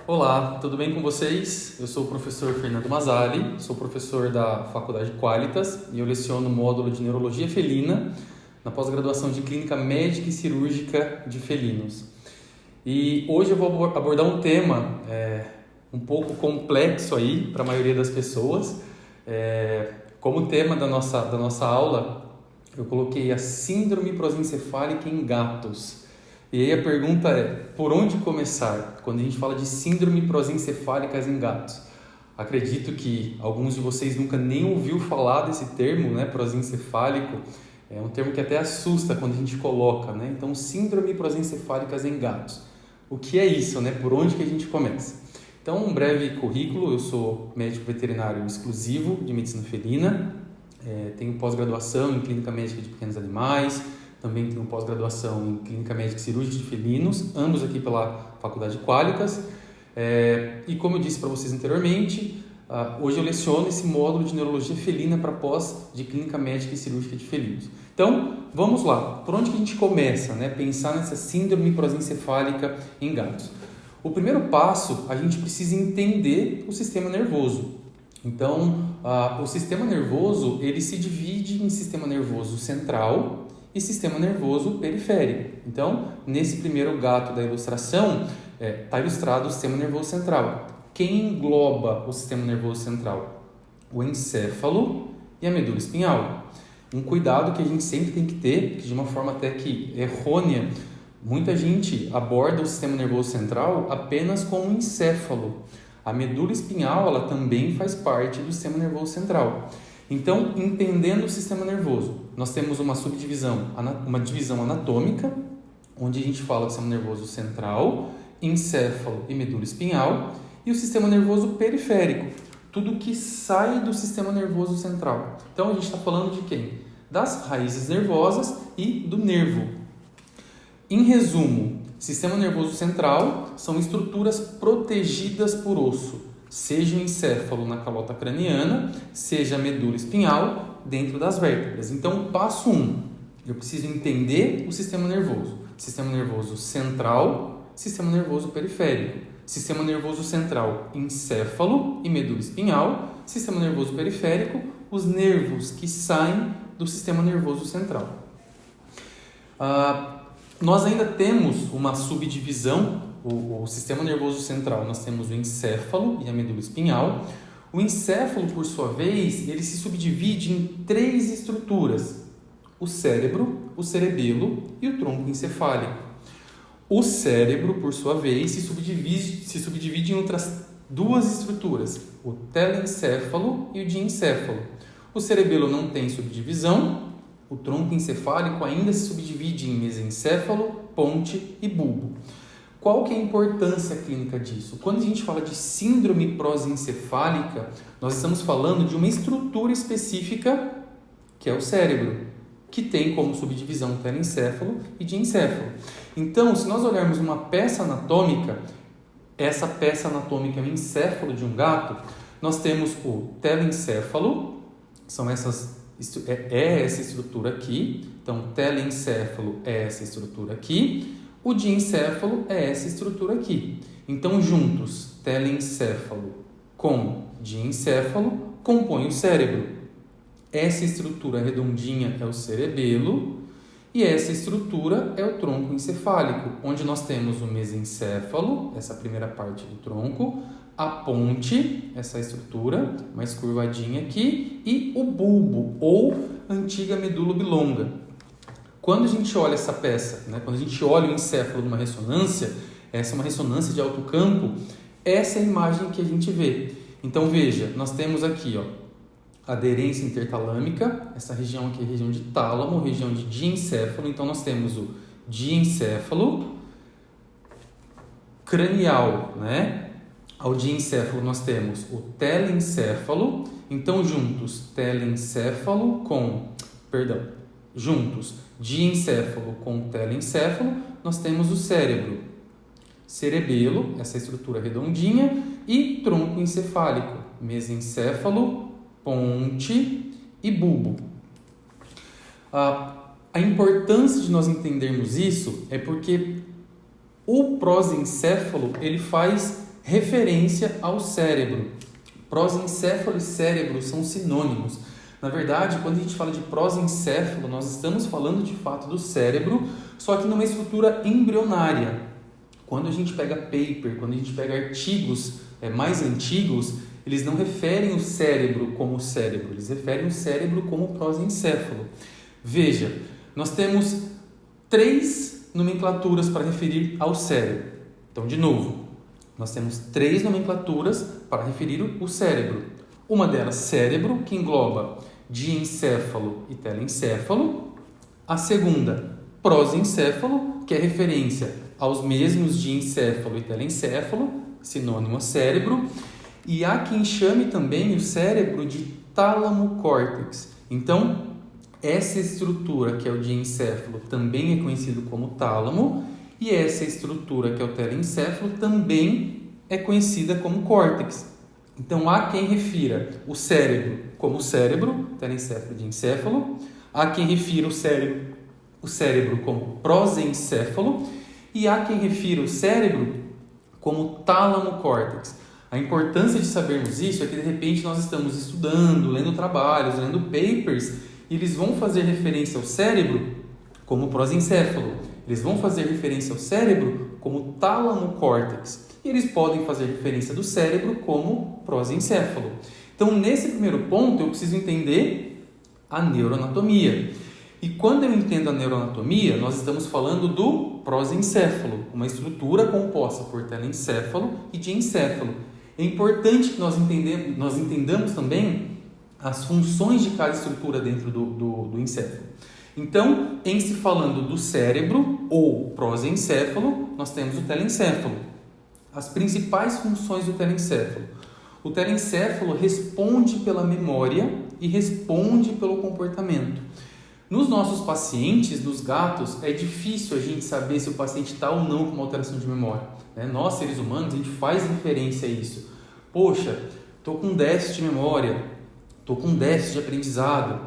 Olá, tudo bem com vocês? Eu sou o professor Fernando Mazzali, sou professor da Faculdade Qualitas e eu leciono o módulo de Neurologia Felina na pós-graduação de Clínica Médica e Cirúrgica de Felinos. E hoje eu vou abordar um tema um pouco complexo aí para a maioria das pessoas. Como tema da nossa aula, eu coloquei a síndrome prosencefálica em gatos. E aí a pergunta é, por onde começar quando a gente fala de síndrome prosencefálicas em gatos? Acredito que alguns de vocês nunca nem ouviu falar desse termo, né, prosencefálico. É um termo que até assusta quando a gente coloca, né? Então, síndrome prosencefálicas em gatos. O que é isso, né? Por onde que a gente começa? Então, um breve currículo. Eu sou médico veterinário exclusivo de medicina felina. Tenho pós-graduação em clínica médica de pequenos animais. Também tenho pós-graduação em Clínica Médica e Cirúrgica de Felinos, ambos aqui pela Faculdade Qualitas. E como eu disse para vocês anteriormente, hoje eu leciono esse módulo de Neurologia Felina para pós de Clínica Médica e Cirúrgica de Felinos. Então, vamos lá. Por onde que a gente começa, né? Pensar nessa síndrome prosencefálica em gatos. O primeiro passo, a gente precisa entender o sistema nervoso. Então, o sistema nervoso, ele se divide em sistema nervoso central e sistema nervoso periférico. Então, nesse primeiro gato da ilustração, está ilustrado o sistema nervoso central. Quem engloba o sistema nervoso central? O encéfalo e a medula espinhal. Um cuidado que a gente sempre tem que ter, que de uma forma até que errônea, muita gente aborda o sistema nervoso central apenas como encéfalo. A medula espinhal, ela também faz parte do sistema nervoso central. Então, entendendo o sistema nervoso, nós temos uma subdivisão, uma divisão anatômica, onde a gente fala do sistema nervoso central, encéfalo e medula espinhal, e o sistema nervoso periférico, tudo que sai do sistema nervoso central. Então, a gente está falando de quem? Das raízes nervosas e do nervo. Em resumo, sistema nervoso central são estruturas protegidas por osso, seja o encéfalo na calota craniana, seja a medula espinhal dentro das vértebras. Então, passo 1, eu preciso entender o sistema nervoso central, sistema nervoso periférico, sistema nervoso central, encéfalo e medula espinhal, sistema nervoso periférico, os nervos que saem do sistema nervoso central. Nós ainda temos uma subdivisão. O sistema nervoso central, nós temos o encéfalo e a medula espinhal. O encéfalo, por sua vez, ele se subdivide em 3 estruturas: o cérebro, o cerebelo e o tronco encefálico. O cérebro, por sua vez, se subdivide em outras 2 estruturas: o telencéfalo e o diencéfalo. O cerebelo não tem subdivisão. O tronco encefálico ainda se subdivide em mesencéfalo, ponte e bulbo. Qual que é a importância clínica disso? Quando a gente fala de síndrome prosencefálica, nós estamos falando de uma estrutura específica, que é o cérebro, que tem como subdivisão telencéfalo e diencéfalo. Então, se nós olharmos uma peça anatômica, essa peça anatômica é o encéfalo de um gato, nós temos o telencéfalo, é essa estrutura aqui, então telencéfalo é essa estrutura aqui, o diencéfalo é essa estrutura aqui. Então, juntos, telencéfalo com diencéfalo compõem o cérebro. Essa estrutura redondinha é o cerebelo e essa estrutura é o tronco encefálico, onde nós temos o mesencéfalo, essa primeira parte do tronco, a ponte, essa estrutura mais curvadinha aqui, e o bulbo, ou antiga medula oblonga. Quando a gente olha essa peça, né, quando a gente olha o encéfalo numa ressonância, essa é uma ressonância de alto campo, essa é a imagem que a gente vê. Então, veja, nós temos aqui aderência intertalâmica, essa região aqui é a região de tálamo, região de diencéfalo. Então, nós temos o diencéfalo cranial, né? Ao diencéfalo nós temos o telencéfalo. Então, juntos, diencéfalo com telencéfalo, nós temos o cérebro, cerebelo, essa estrutura redondinha, e tronco encefálico, mesencéfalo, ponte e bulbo. A importância de nós entendermos isso é porque o prosencéfalo ele faz referência ao cérebro. Prosencéfalo e cérebro são sinônimos. Na verdade, quando a gente fala de prosencéfalo, nós estamos falando de fato do cérebro, só que numa estrutura embrionária. Quando a gente pega paper, quando a gente pega artigos mais antigos, eles não referem o cérebro como cérebro, eles referem o cérebro como prosencéfalo. Veja, nós temos 3 nomenclaturas para referir ao cérebro. Então, de novo, nós temos 3 nomenclaturas para referir o cérebro. Uma delas, cérebro, que engloba diencéfalo e telencéfalo. A segunda, prosencéfalo, que é referência aos mesmos diencéfalo e telencéfalo, sinônimo a cérebro. E há quem chame também o cérebro de tálamo-córtex. Então, essa estrutura, que é o diencéfalo, também é conhecido como tálamo, e essa estrutura, que é o telencéfalo, também é conhecida como córtex. Então, há quem refira o cérebro como cérebro, telencéfalo e diencéfalo, há quem refira o cérebro como prosencéfalo, e há quem refira o cérebro como tálamo-córtex. A importância de sabermos isso é que, de repente, nós estamos estudando, lendo trabalhos, lendo papers, e eles vão fazer referência ao cérebro como prosencéfalo. Eles vão fazer referência ao cérebro como tálamo-córtex. E eles podem fazer referência do cérebro como prosencéfalo. Então, nesse primeiro ponto, eu preciso entender a neuroanatomia. E quando eu entendo a neuroanatomia, nós estamos falando do prosencéfalo, uma estrutura composta por telencéfalo e diencéfalo. É importante que nós entendamos também as funções de cada estrutura dentro do encéfalo. Então, em se falando do cérebro ou prosencéfalo, nós temos o telencéfalo. As principais funções do telencéfalo. O telencéfalo responde pela memória e responde pelo comportamento. Nos nossos pacientes, nos gatos, é difícil a gente saber se o paciente está ou não com uma alteração de memória. Nós, seres humanos, a gente faz referência a isso. Poxa, estou com déficit de memória, estou com déficit de aprendizado,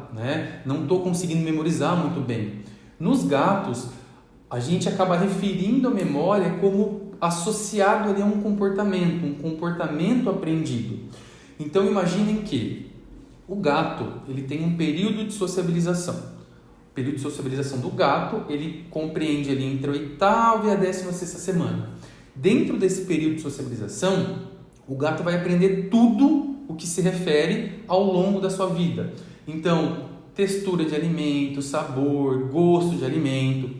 não estou conseguindo memorizar muito bem. Nos gatos, a gente acaba referindo a memória como associado ali a um comportamento aprendido. Então, imaginem que o gato ele tem um período de sociabilização. O período de sociabilização do gato, ele compreende ali entre a 8ª e a 16ª semana. Dentro desse período de sociabilização, o gato vai aprender tudo o que se refere ao longo da sua vida. Então, textura de alimento, sabor, gosto de alimento,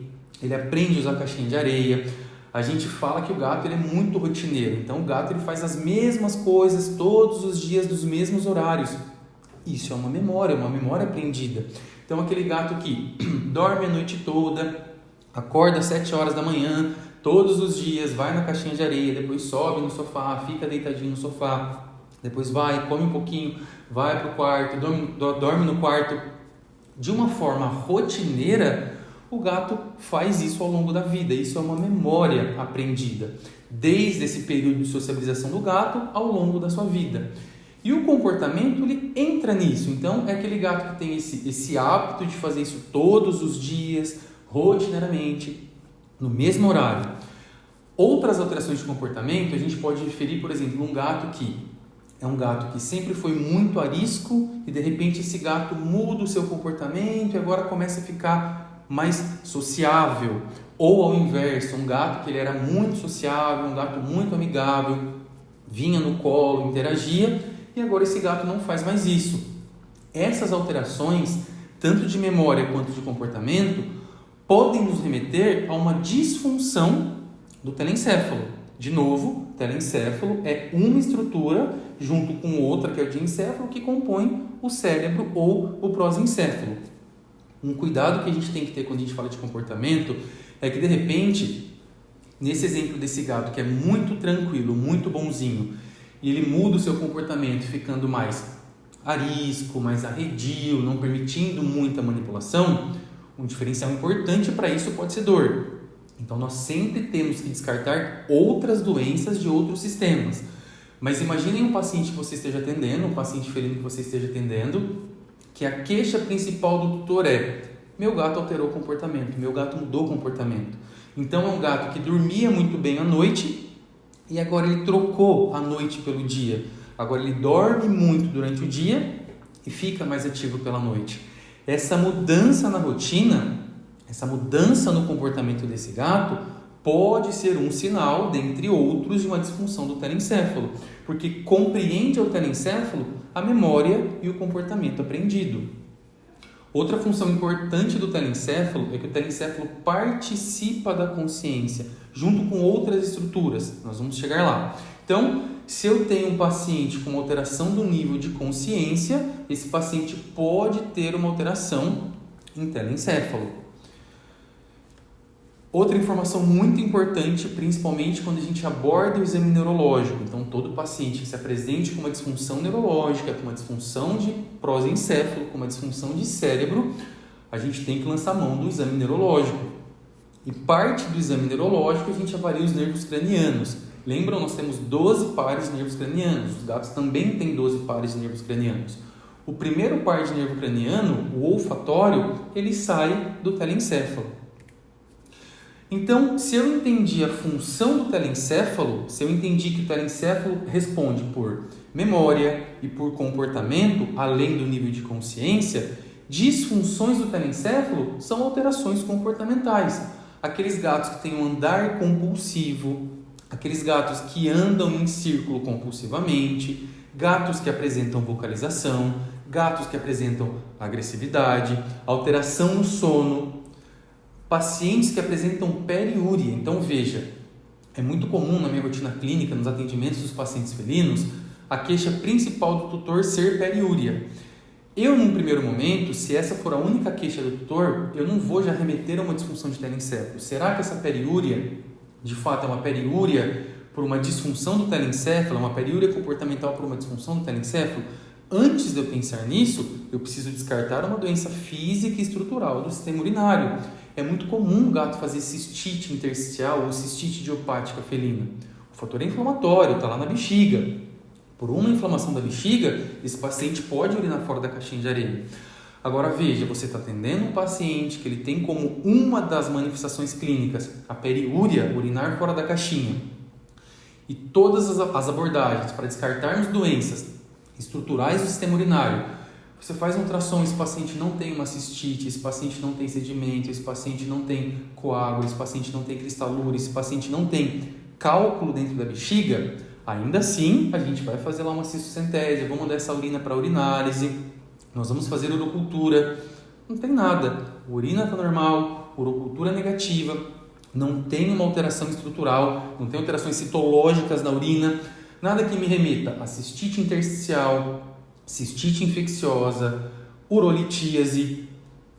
ele aprende a usar caixinha de areia. A gente fala que o gato ele é muito rotineiro, então o gato ele faz as mesmas coisas todos os dias, dos mesmos horários. Isso é uma memória aprendida. Então aquele gato que dorme a noite toda, acorda às 7 horas da manhã, todos os dias, vai na caixinha de areia, depois sobe no sofá, fica deitadinho no sofá, depois vai, come um pouquinho, vai para o quarto, dorme no quarto. De uma forma rotineira, o gato faz isso ao longo da vida. Isso é uma memória aprendida, desde esse período de sociabilização do gato ao longo da sua vida. E o comportamento, ele entra nisso. Então, é aquele gato que tem esse hábito de fazer isso todos os dias, rotineiramente, no mesmo horário. Outras alterações de comportamento, a gente pode referir, por exemplo, um gato que é um gato que sempre foi muito arisco e, de repente, esse gato muda o seu comportamento e agora começa a ficar mais sociável. Ou, ao inverso, um gato que ele era muito sociável, um gato muito amigável, vinha no colo, interagia, e agora esse gato não faz mais isso. Essas alterações, tanto de memória quanto de comportamento, podem nos remeter a uma disfunção do telencéfalo. De novo, telencéfalo é uma estrutura junto com outra, que é o diencéfalo, que compõe o cérebro ou o prosencéfalo. Um cuidado que a gente tem que ter quando a gente fala de comportamento é que, de repente, nesse exemplo desse gato que é muito tranquilo, muito bonzinho, e ele muda o seu comportamento ficando mais arisco, mais arredio, não permitindo muita manipulação, um diferencial importante para isso pode ser dor. Então, nós sempre temos que descartar outras doenças de outros sistemas. Mas imaginem um paciente que você esteja atendendo, um paciente felino que você esteja atendendo, que a queixa principal do tutor é: meu gato alterou o comportamento, meu gato mudou o comportamento. Então, é um gato que dormia muito bem à noite e agora ele trocou a noite pelo dia. Agora ele dorme muito durante o dia e fica mais ativo pela noite. Essa mudança na rotina, essa mudança no comportamento desse gato pode ser um sinal, dentre outros, de uma disfunção do telencéfalo, porque compreende ao telencéfalo a memória e o comportamento aprendido. Outra função importante do telencéfalo é que o telencéfalo participa da consciência, junto com outras estruturas. Nós vamos chegar lá. Então, se eu tenho um paciente com uma alteração do nível de consciência, esse paciente pode ter uma alteração em telencéfalo. Outra informação muito importante, principalmente quando a gente aborda o exame neurológico. Então, todo paciente que se apresente com uma disfunção neurológica, com uma disfunção de prosencéfalo, com uma disfunção de cérebro, a gente tem que lançar mão do exame neurológico. E parte do exame neurológico a gente avalia os nervos cranianos. Lembram? Nós temos 12 pares de nervos cranianos. Os gatos também têm 12 pares de nervos cranianos. O primeiro par de nervo craniano, o olfatório, ele sai do telencéfalo. Então, se eu entendi a função do telencéfalo, se eu entendi que o telencéfalo responde por memória e por comportamento, além do nível de consciência, disfunções do telencéfalo são alterações comportamentais. Aqueles gatos que têm um andar compulsivo, aqueles gatos que andam em círculo compulsivamente, gatos que apresentam vocalização, gatos que apresentam agressividade, alteração no sono, pacientes que apresentam periúria. Então, veja, é muito comum na minha rotina clínica, nos atendimentos dos pacientes felinos, a queixa principal do tutor ser periúria. Eu, num primeiro momento, se essa for a única queixa do tutor, eu não vou já remeter a uma disfunção de telencéfalo. Será que essa periúria, de fato, é uma periúria por uma disfunção do telencéfalo, uma periúria comportamental por uma disfunção do telencéfalo? Antes de eu pensar nisso, eu preciso descartar uma doença física e estrutural do sistema urinário. É muito comum o gato fazer cistite intersticial ou cistite idiopática felina. O fator é inflamatório, está lá na bexiga. Por uma inflamação da bexiga, esse paciente pode urinar fora da caixinha de areia. Agora veja, você está atendendo um paciente que ele tem como uma das manifestações clínicas a periúria, urinar fora da caixinha. E todas as abordagens para descartarmos doenças estruturais do sistema urinário. Você faz um ultrassom, esse paciente não tem uma cistite, esse paciente não tem sedimento, esse paciente não tem coágulo, esse paciente não tem cristalura, esse paciente não tem cálculo dentro da bexiga, ainda assim a gente vai fazer lá uma cistocentese, vamos mandar essa urina para urinálise, nós vamos fazer urocultura, não tem nada, a urina está normal, urocultura negativa, não tem uma alteração estrutural, não tem alterações citológicas na urina, nada que me remeta a cistite intersticial, cistite infecciosa, urolitíase.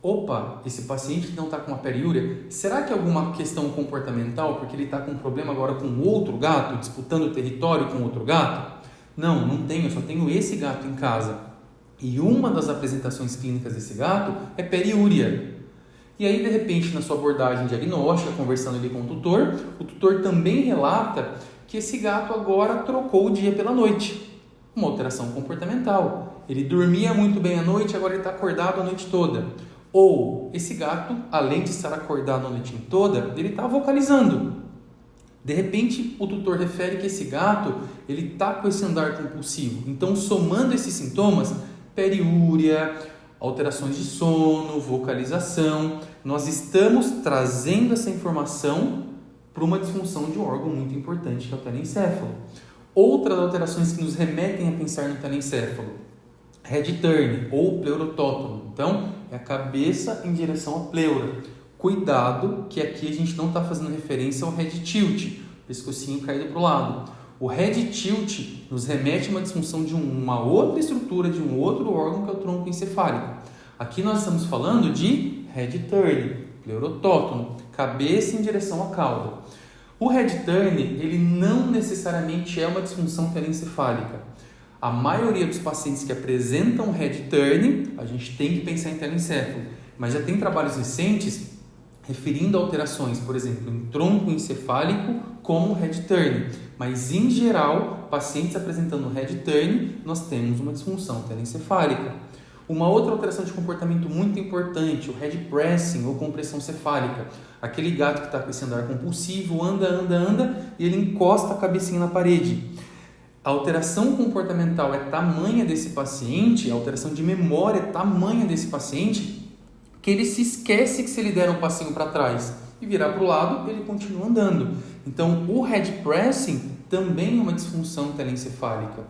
Opa, esse paciente que não está com uma periúria, será que é alguma questão comportamental? Porque ele está com um problema agora com outro gato, disputando o território com outro gato? Não, não tenho, eu só tenho esse gato em casa. E uma das apresentações clínicas desse gato é periúria. E aí, de repente, na sua abordagem diagnóstica, conversando ali com o tutor também relata que esse gato agora trocou o dia pela noite. Uma alteração comportamental. Ele dormia muito bem à noite, agora ele está acordado a noite toda. Ou esse gato, além de estar acordado a noite toda, ele está vocalizando. De repente, o tutor refere que esse gato ele está com esse andar compulsivo. Então, somando esses sintomas, periúria, alterações de sono, vocalização, nós estamos trazendo essa informação para uma disfunção de um órgão muito importante, que é o telencéfalo. Outras alterações que nos remetem a pensar no telencéfalo, head turn ou pleurotótono. Então, é a cabeça em direção à pleura. Cuidado que aqui a gente não está fazendo referência ao head tilt, pescocinho caído para o lado. O head tilt nos remete a uma disfunção de uma outra estrutura, de um outro órgão que é o tronco encefálico. Aqui nós estamos falando de head turn, pleurotótono, cabeça em direção à cauda. O head turn, ele não necessariamente é uma disfunção telencefálica. A maioria dos pacientes que apresentam head turn, a gente tem que pensar em telencéfalo, mas já tem trabalhos recentes referindo a alterações, por exemplo, em tronco encefálico como head turn. Mas, em geral, pacientes apresentando head turn, nós temos uma disfunção telencefálica. Uma outra alteração de comportamento muito importante, o head pressing ou compressão cefálica. Aquele gato que está com esse andar compulsivo, anda e ele encosta a cabecinha na parede. A alteração comportamental é tamanha desse paciente, a alteração de memória é tamanha desse paciente, que ele se esquece que se ele der um passinho para trás e virar para o lado, ele continua andando. Então, o head pressing também é uma disfunção telencefálica.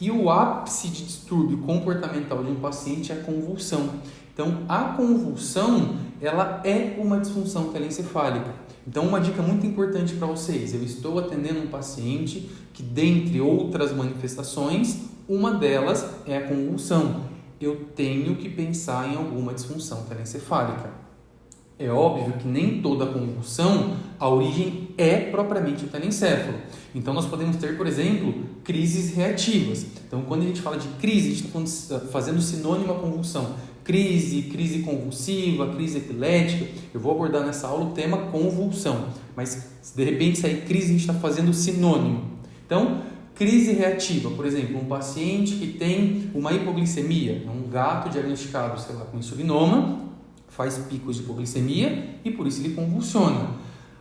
E o ápice de distúrbio comportamental de um paciente é a convulsão. Então, a convulsão, ela é uma disfunção telencefálica. Então, uma dica muito importante para vocês. Eu estou atendendo um paciente que, dentre outras manifestações, uma delas é a convulsão. Eu tenho que pensar em alguma disfunção telencefálica. É óbvio que nem toda convulsão, a origem é propriamente o telencéfalo. Então, nós podemos ter, por exemplo, crises reativas. Então, quando a gente fala de crise, a gente está fazendo sinônimo à convulsão. Crise convulsiva, crise epilética. Eu vou abordar nessa aula o tema convulsão. Mas, se de repente sair crise, a gente está fazendo sinônimo. Então, crise reativa. Por exemplo, um paciente que tem uma hipoglicemia, um gato diagnosticado, com insulinoma, faz picos de hipoglicemia e por isso ele convulsiona.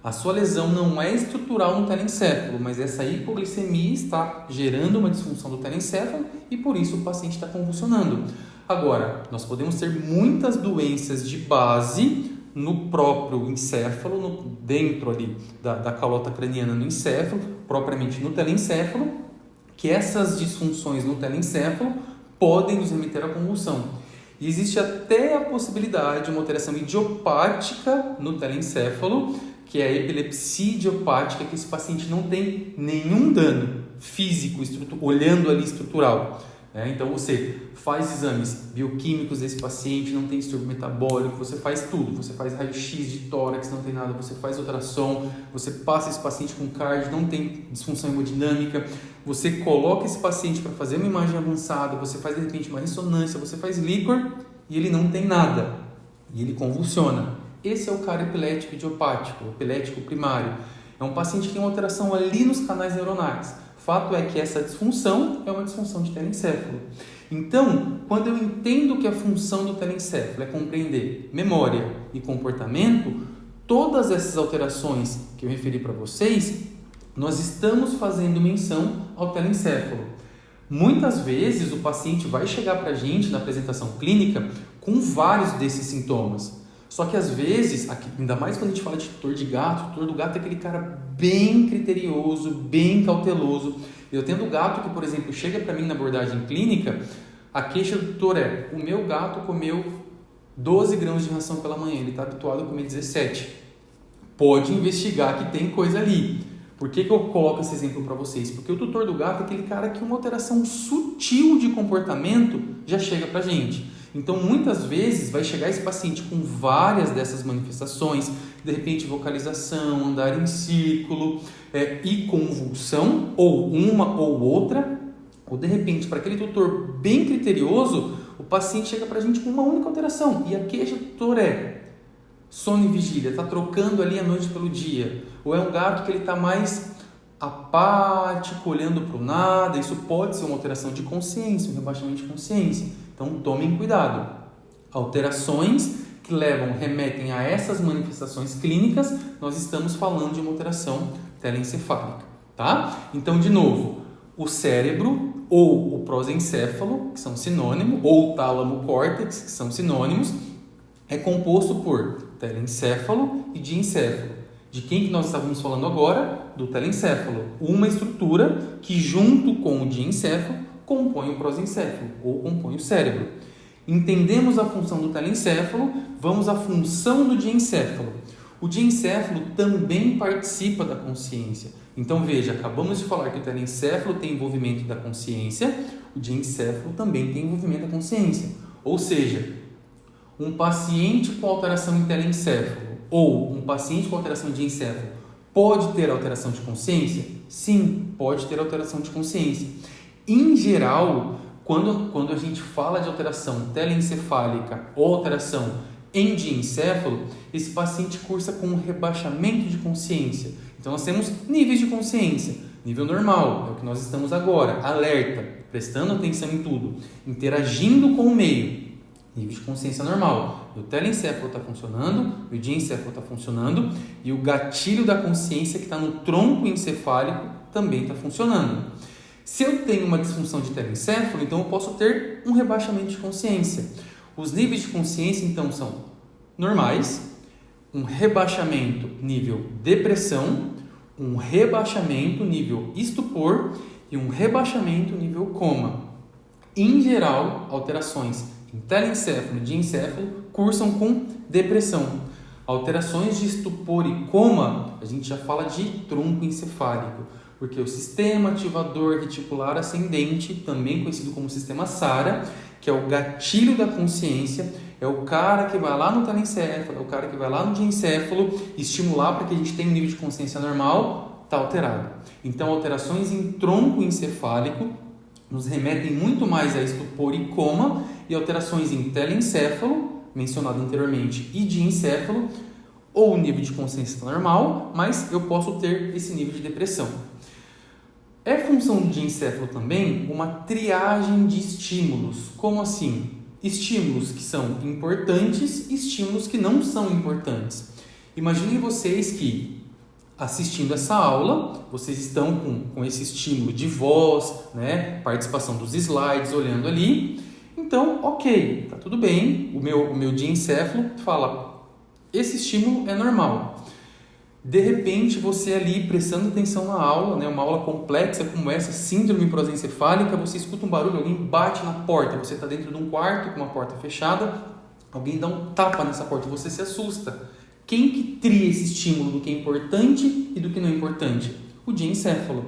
A sua lesão não é estrutural no telencéfalo, mas essa hipoglicemia está gerando uma disfunção do telencéfalo e por isso o paciente está convulsionando. Agora, nós podemos ter muitas doenças de base no próprio encéfalo, dentro ali da calota craniana no encéfalo, propriamente no telencéfalo, que essas disfunções no telencéfalo podem nos remeter à convulsão. E existe até a possibilidade de uma alteração idiopática no telencéfalo, que é a epilepsia idiopática, que esse paciente não tem nenhum dano físico, olhando ali estrutural. Então você faz exames bioquímicos desse paciente, não tem distúrbio metabólico, você faz tudo, você faz raio-x de tórax, não tem nada, você faz ultrassom, você passa esse paciente com cardio, não tem disfunção hemodinâmica, você coloca esse paciente para fazer uma imagem avançada, você faz de repente uma ressonância, você faz líquor e ele não tem nada, e ele convulsiona. Esse é o cara epilético idiopático, epilético primário. É um paciente que tem uma alteração ali nos canais neuronais. Fato é que essa disfunção é uma disfunção de telencéfalo. Então, quando eu entendo que a função do telencéfalo é compreender memória e comportamento, todas essas alterações que eu referi para vocês, nós estamos fazendo menção ao telencéfalo. Muitas vezes o paciente vai chegar para a gente na apresentação clínica com vários desses sintomas. Só que às vezes, ainda mais quando a gente fala de tutor de gato, o tutor do gato é aquele cara bem criterioso, bem cauteloso. Eu tendo gato que, por exemplo, chega para mim na abordagem clínica, a queixa do tutor é: o meu gato comeu 12 grãos de ração pela manhã, ele está habituado a comer 17. Pode investigar que tem coisa ali. Por que eu coloco esse exemplo para vocês? Porque o tutor do gato é aquele cara que uma alteração sutil de comportamento já chega para a gente. Então, muitas vezes, vai chegar esse paciente com várias dessas manifestações, de repente vocalização, andar em círculo e convulsão, ou uma ou outra, ou de repente, para aquele tutor bem criterioso, o paciente chega para a gente com uma única alteração, e a queixa do tutor é sono e vigília, está trocando ali a noite pelo dia, ou é um gato que ele está mais apático, olhando para o nada. Isso pode ser uma alteração de consciência, um rebaixamento de consciência. Então, tomem cuidado. Alterações que remetem a essas manifestações clínicas, nós estamos falando de uma alteração telencefálica, tá? Então, de novo, o cérebro ou o prosencéfalo, que são sinônimos, ou o tálamo-córtex, que são sinônimos, é composto por telencéfalo e diencéfalo. De quem que nós estávamos falando agora? Do telencéfalo. Uma estrutura que, junto com o diencéfalo, compõe o prosencéfalo ou compõe o cérebro. Entendemos a função do telencéfalo, vamos à função do diencéfalo. O diencéfalo também participa da consciência. Então veja, acabamos de falar que o telencéfalo tem envolvimento da consciência, o diencéfalo também tem envolvimento da consciência. Ou seja, um paciente com alteração em telencéfalo ou um paciente com alteração de diencéfalo pode ter alteração de consciência? Sim, pode ter alteração de consciência. Em geral, quando a gente fala de alteração telencefálica ou alteração em diencéfalo, esse paciente cursa com um rebaixamento de consciência. Então, nós temos níveis de consciência. Nível normal, é o que nós estamos agora, alerta, prestando atenção em tudo, interagindo com o meio. Nível de consciência normal. O telencéfalo está funcionando, o diencéfalo está funcionando e o gatilho da consciência que está no tronco encefálico também está funcionando. Se eu tenho uma disfunção de telencéfalo, então eu posso ter um rebaixamento de consciência. Os níveis de consciência, então, são normais, um rebaixamento nível depressão, um rebaixamento nível estupor e um rebaixamento nível coma. Em geral, alterações em telencéfalo e diencéfalo cursam com depressão. Alterações de estupor e coma, a gente já fala de tronco encefálico, porque o sistema ativador reticular ascendente, também conhecido como sistema SARA, que é o gatilho da consciência, é o cara que vai lá no telencéfalo, é o cara que vai lá no diencéfalo estimular para que a gente tenha um nível de consciência normal, está alterado. Então, alterações em tronco encefálico nos remetem muito mais a estupor e coma, e alterações em telencéfalo, mencionado anteriormente, e diencéfalo, ou nível de consciência normal, mas eu posso ter esse nível de depressão. É função do diencéfalo também uma triagem de estímulos. Como assim? Estímulos que são importantes e estímulos que não são importantes. Imaginem vocês que, assistindo essa aula, vocês estão com esse estímulo de voz, né? Participação dos slides, olhando ali. Então, ok, tá tudo bem. O meu diencéfalo fala, esse estímulo é normal. De repente, você ali prestando atenção na aula, né, uma aula complexa como essa, síndrome prosencefálica, você escuta um barulho, alguém bate na porta, você está dentro de um quarto com uma porta fechada, alguém dá um tapa nessa porta, você se assusta. Quem que tria esse estímulo do que é importante e do que não é importante? O diencéfalo.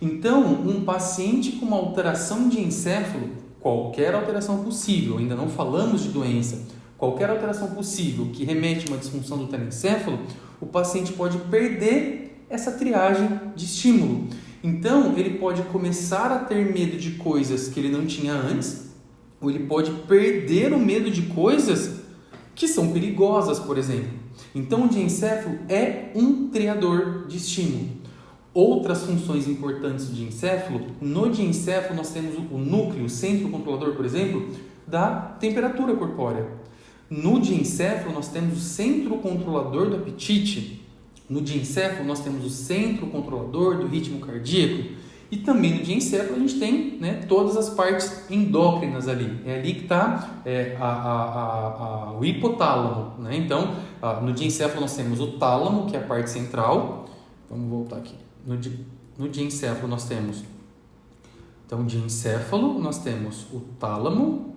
Então, um paciente com uma alteração de encéfalo, qualquer alteração possível, ainda não falamos de doença, qualquer alteração possível que remete a uma disfunção do telencéfalo, o paciente pode perder essa triagem de estímulo. Então, ele pode começar a ter medo de coisas que ele não tinha antes, ou ele pode perder o medo de coisas que são perigosas, por exemplo. Então, o diencéfalo é um triador de estímulo. Outras funções importantes do diencéfalo, no diencéfalo nós temos o núcleo, o centro controlador, por exemplo, da temperatura corpórea. No diencéfalo nós temos o centro controlador do apetite. No diencéfalo nós temos o centro controlador do ritmo cardíaco. E também no diencéfalo a gente tem, né, todas as partes endócrinas ali. É ali que está o hipotálamo. Né? Então, no diencéfalo nós temos o tálamo, que é a parte central. Vamos voltar aqui. No diencéfalo nós temos... Então, diencéfalo nós temos o tálamo,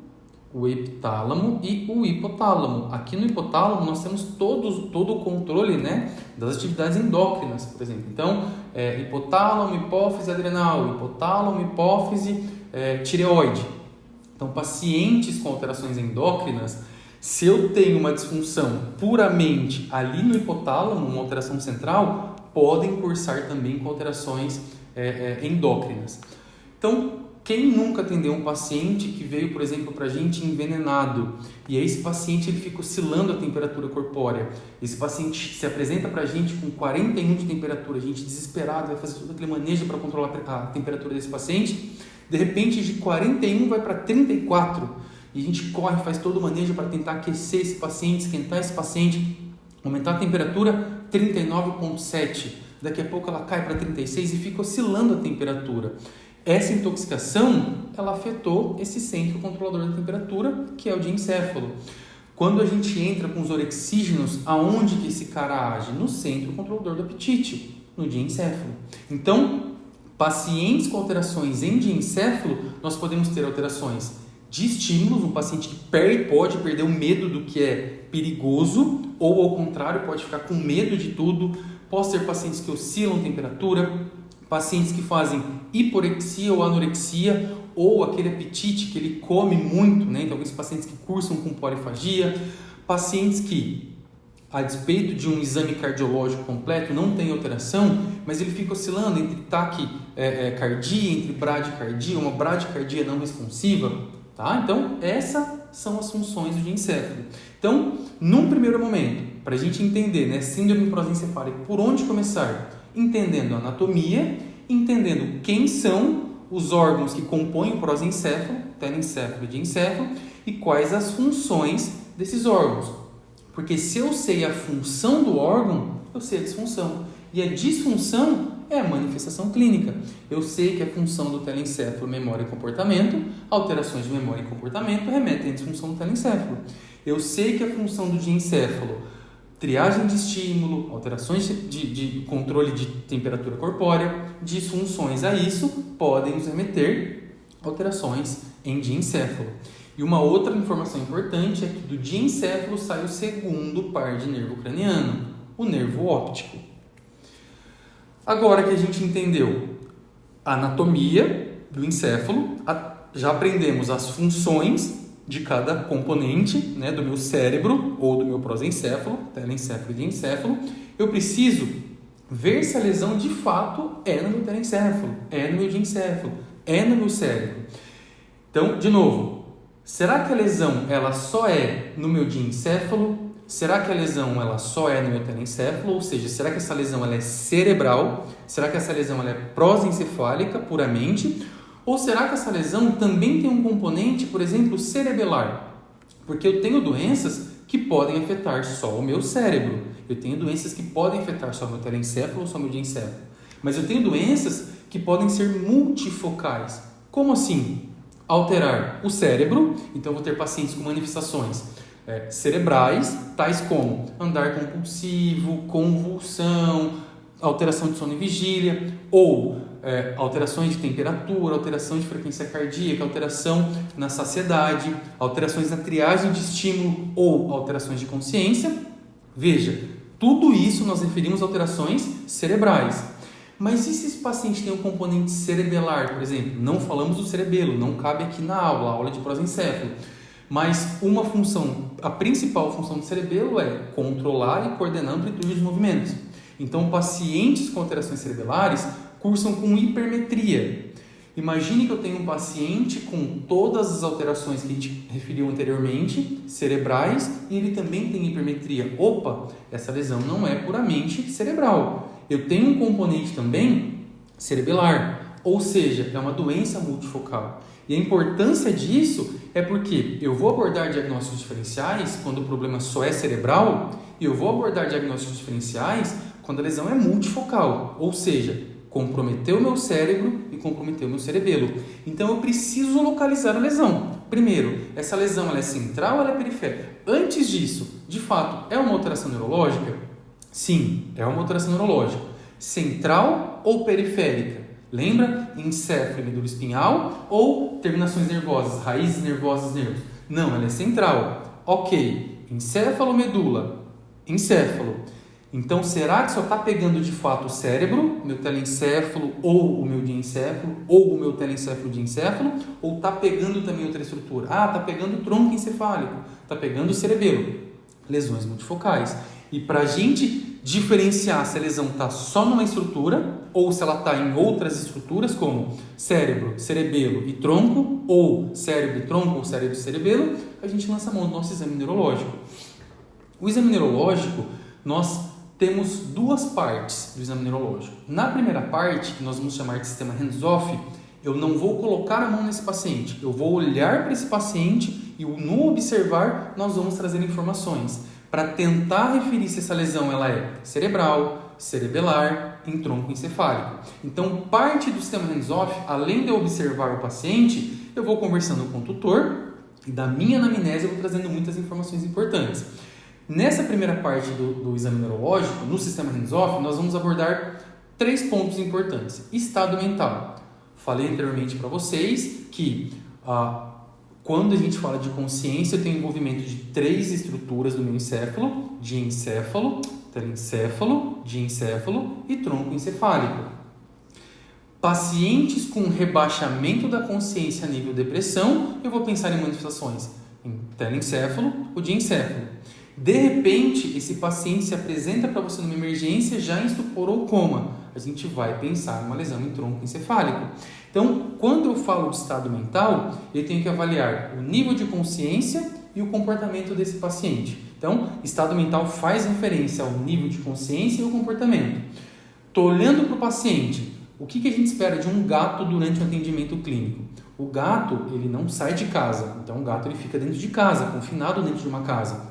o epitálamo e o hipotálamo. Aqui no hipotálamo nós temos todo o controle, né, das atividades endócrinas, por exemplo. Então, hipotálamo, hipófise adrenal, hipotálamo, hipófise tireoide. Então, pacientes com alterações endócrinas, se eu tenho uma disfunção puramente ali no hipotálamo, uma alteração central, podem cursar também com alterações endócrinas. Então, quem nunca atendeu um paciente que veio, por exemplo, para a gente envenenado, e aí esse paciente ele fica oscilando a temperatura corpórea, esse paciente se apresenta para a gente com 41 de temperatura, a gente desesperado vai fazer todo aquele manejo para controlar a temperatura desse paciente, de repente de 41 vai para 34, e a gente corre, faz todo o manejo para tentar aquecer esse paciente, esquentar esse paciente, aumentar a temperatura 39,7, daqui a pouco ela cai para 36 e fica oscilando a temperatura. Essa intoxicação, ela afetou esse centro controlador da temperatura, que é o diencéfalo. Quando a gente entra com os orexígenos, aonde que esse cara age? No centro controlador do apetite, no diencéfalo. Então, pacientes com alterações em diencéfalo, nós podemos ter alterações de estímulos, um paciente que pode perder o medo do que é perigoso, ou ao contrário, pode ficar com medo de tudo. Posso ter pacientes que oscilam a temperatura, pacientes que fazem hiporexia ou anorexia, ou aquele apetite que ele come muito, né? Então, aqueles pacientes que cursam com polifagia, pacientes que, a despeito de um exame cardiológico completo, não tem alteração, mas ele fica oscilando entre taquicardia, entre bradicardia, uma bradicardia não responsiva, tá? Então, essas são as funções do diencéfalo. Então, num primeiro momento, para a gente entender, né, síndrome prosencefálica, por onde começar? Entendendo a anatomia, entendendo quem são os órgãos que compõem o prosencéfalo, telencéfalo e diencéfalo, e quais as funções desses órgãos. Porque se eu sei a função do órgão, eu sei a disfunção. E a disfunção é a manifestação clínica. Eu sei que a função do telencéfalo, memória e comportamento, alterações de memória e comportamento remetem à disfunção do telencéfalo. Eu sei que a função do diencéfalo, triagem de estímulo, alterações de controle de temperatura corpórea, disfunções a isso podem nos remeter a alterações em diencéfalo. E uma outra informação importante é que do diencéfalo sai o segundo par de nervo craniano, o nervo óptico. Agora que a gente entendeu a anatomia do encéfalo, já aprendemos as funções de cada componente, né, do meu cérebro ou do meu prosencéfalo, telencéfalo e diencéfalo, eu preciso ver se a lesão de fato é no meu telencéfalo, é no meu diencéfalo, é no meu cérebro. Então, de novo, será que a lesão ela só é no meu diencéfalo? Será que a lesão ela só é no meu telencéfalo? Ou seja, será que essa lesão ela é cerebral? Será que essa lesão ela é prosencefálica puramente? Ou será que essa lesão também tem um componente, por exemplo, cerebelar? Porque eu tenho doenças que podem afetar só o meu cérebro. Eu tenho doenças que podem afetar só o meu telencéfalo ou só o meu diencéfalo. Mas eu tenho doenças que podem ser multifocais. Como assim? Alterar o cérebro, então eu vou ter pacientes com manifestações cerebrais, tais como andar compulsivo, convulsão, alteração de sono e vigília, ou alterações de temperatura, alteração de frequência cardíaca, alteração na saciedade, alterações na triagem de estímulo ou alterações de consciência. Veja, tudo isso nós referimos a alterações cerebrais. Mas e se esse paciente tem um componente cerebelar, por exemplo? Não falamos do cerebelo, não cabe aqui na aula de prosencéfalo. Mas uma função, a principal função do cerebelo é controlar e coordenar a amplitude de movimentos. Então, pacientes com alterações cerebelares cursam com hipermetria. Imagine que eu tenho um paciente com todas as alterações que a gente referiu anteriormente, cerebrais, e ele também tem hipermetria. Opa, essa lesão não é puramente cerebral. Eu tenho um componente também cerebelar, ou seja, é uma doença multifocal. E a importância disso é porque eu vou abordar diagnósticos diferenciais quando o problema só é cerebral e eu vou abordar diagnósticos diferenciais quando a lesão é multifocal, ou seja, comprometeu o meu cérebro e comprometeu o meu cerebelo. Então eu preciso localizar a lesão. Primeiro, essa lesão ela é central ou ela é periférica? Antes disso, de fato, é uma alteração neurológica? Sim, é uma alteração neurológica. Central ou periférica? Lembra? Encéfalo e medula espinhal ou terminações nervosas, raízes nervosas, nervos? Não, ela é central. Ok, encéfalo, medula, encéfalo. Então, será que só está pegando de fato o cérebro, meu telencéfalo ou o meu diencéfalo, ou o meu telencéfalo e diencéfalo, ou está pegando também outra estrutura? Ah, está pegando o tronco encefálico, está pegando o cerebelo. Lesões multifocais. E para a gente diferenciar se a lesão está só numa estrutura ou se ela está em outras estruturas, como cérebro, cerebelo e tronco, ou cérebro e tronco, ou cérebro e cerebelo, a gente lança a mão do nosso exame neurológico. O exame neurológico, nós temos duas partes do exame neurológico. Na primeira parte, que nós vamos chamar de sistema hands-off, eu não vou colocar a mão nesse paciente, eu vou olhar para esse paciente e no observar nós vamos trazer informações para tentar referir se essa lesão ela é cerebral, cerebelar, em tronco encefálico. Então, parte do sistema hands-off, além de eu observar o paciente, eu vou conversando com o tutor e da minha anamnese eu vou trazendo muitas informações importantes. Nessa primeira parte do exame neurológico, no sistema hands-off, nós vamos abordar 3 pontos importantes. Estado mental. Falei anteriormente para vocês que quando a gente fala de consciência, eu tenho envolvimento de 3 estruturas do meu encéfalo: diencéfalo, telencéfalo, diencéfalo e tronco encefálico. Pacientes com rebaixamento da consciência a nível depressão, eu vou pensar em manifestações em telencéfalo ou diencéfalo. De repente, esse paciente se apresenta para você numa emergência já em estupor ou coma. A gente vai pensar numa lesão em tronco encefálico. Então, quando eu falo de estado mental, eu tenho que avaliar o nível de consciência e o comportamento desse paciente. Então, estado mental faz referência ao nível de consciência e ao comportamento. Estou olhando para o paciente, O que a gente espera de um gato durante o atendimento clínico? O gato, ele não sai de casa, então o gato ele fica dentro de casa, confinado dentro de uma casa.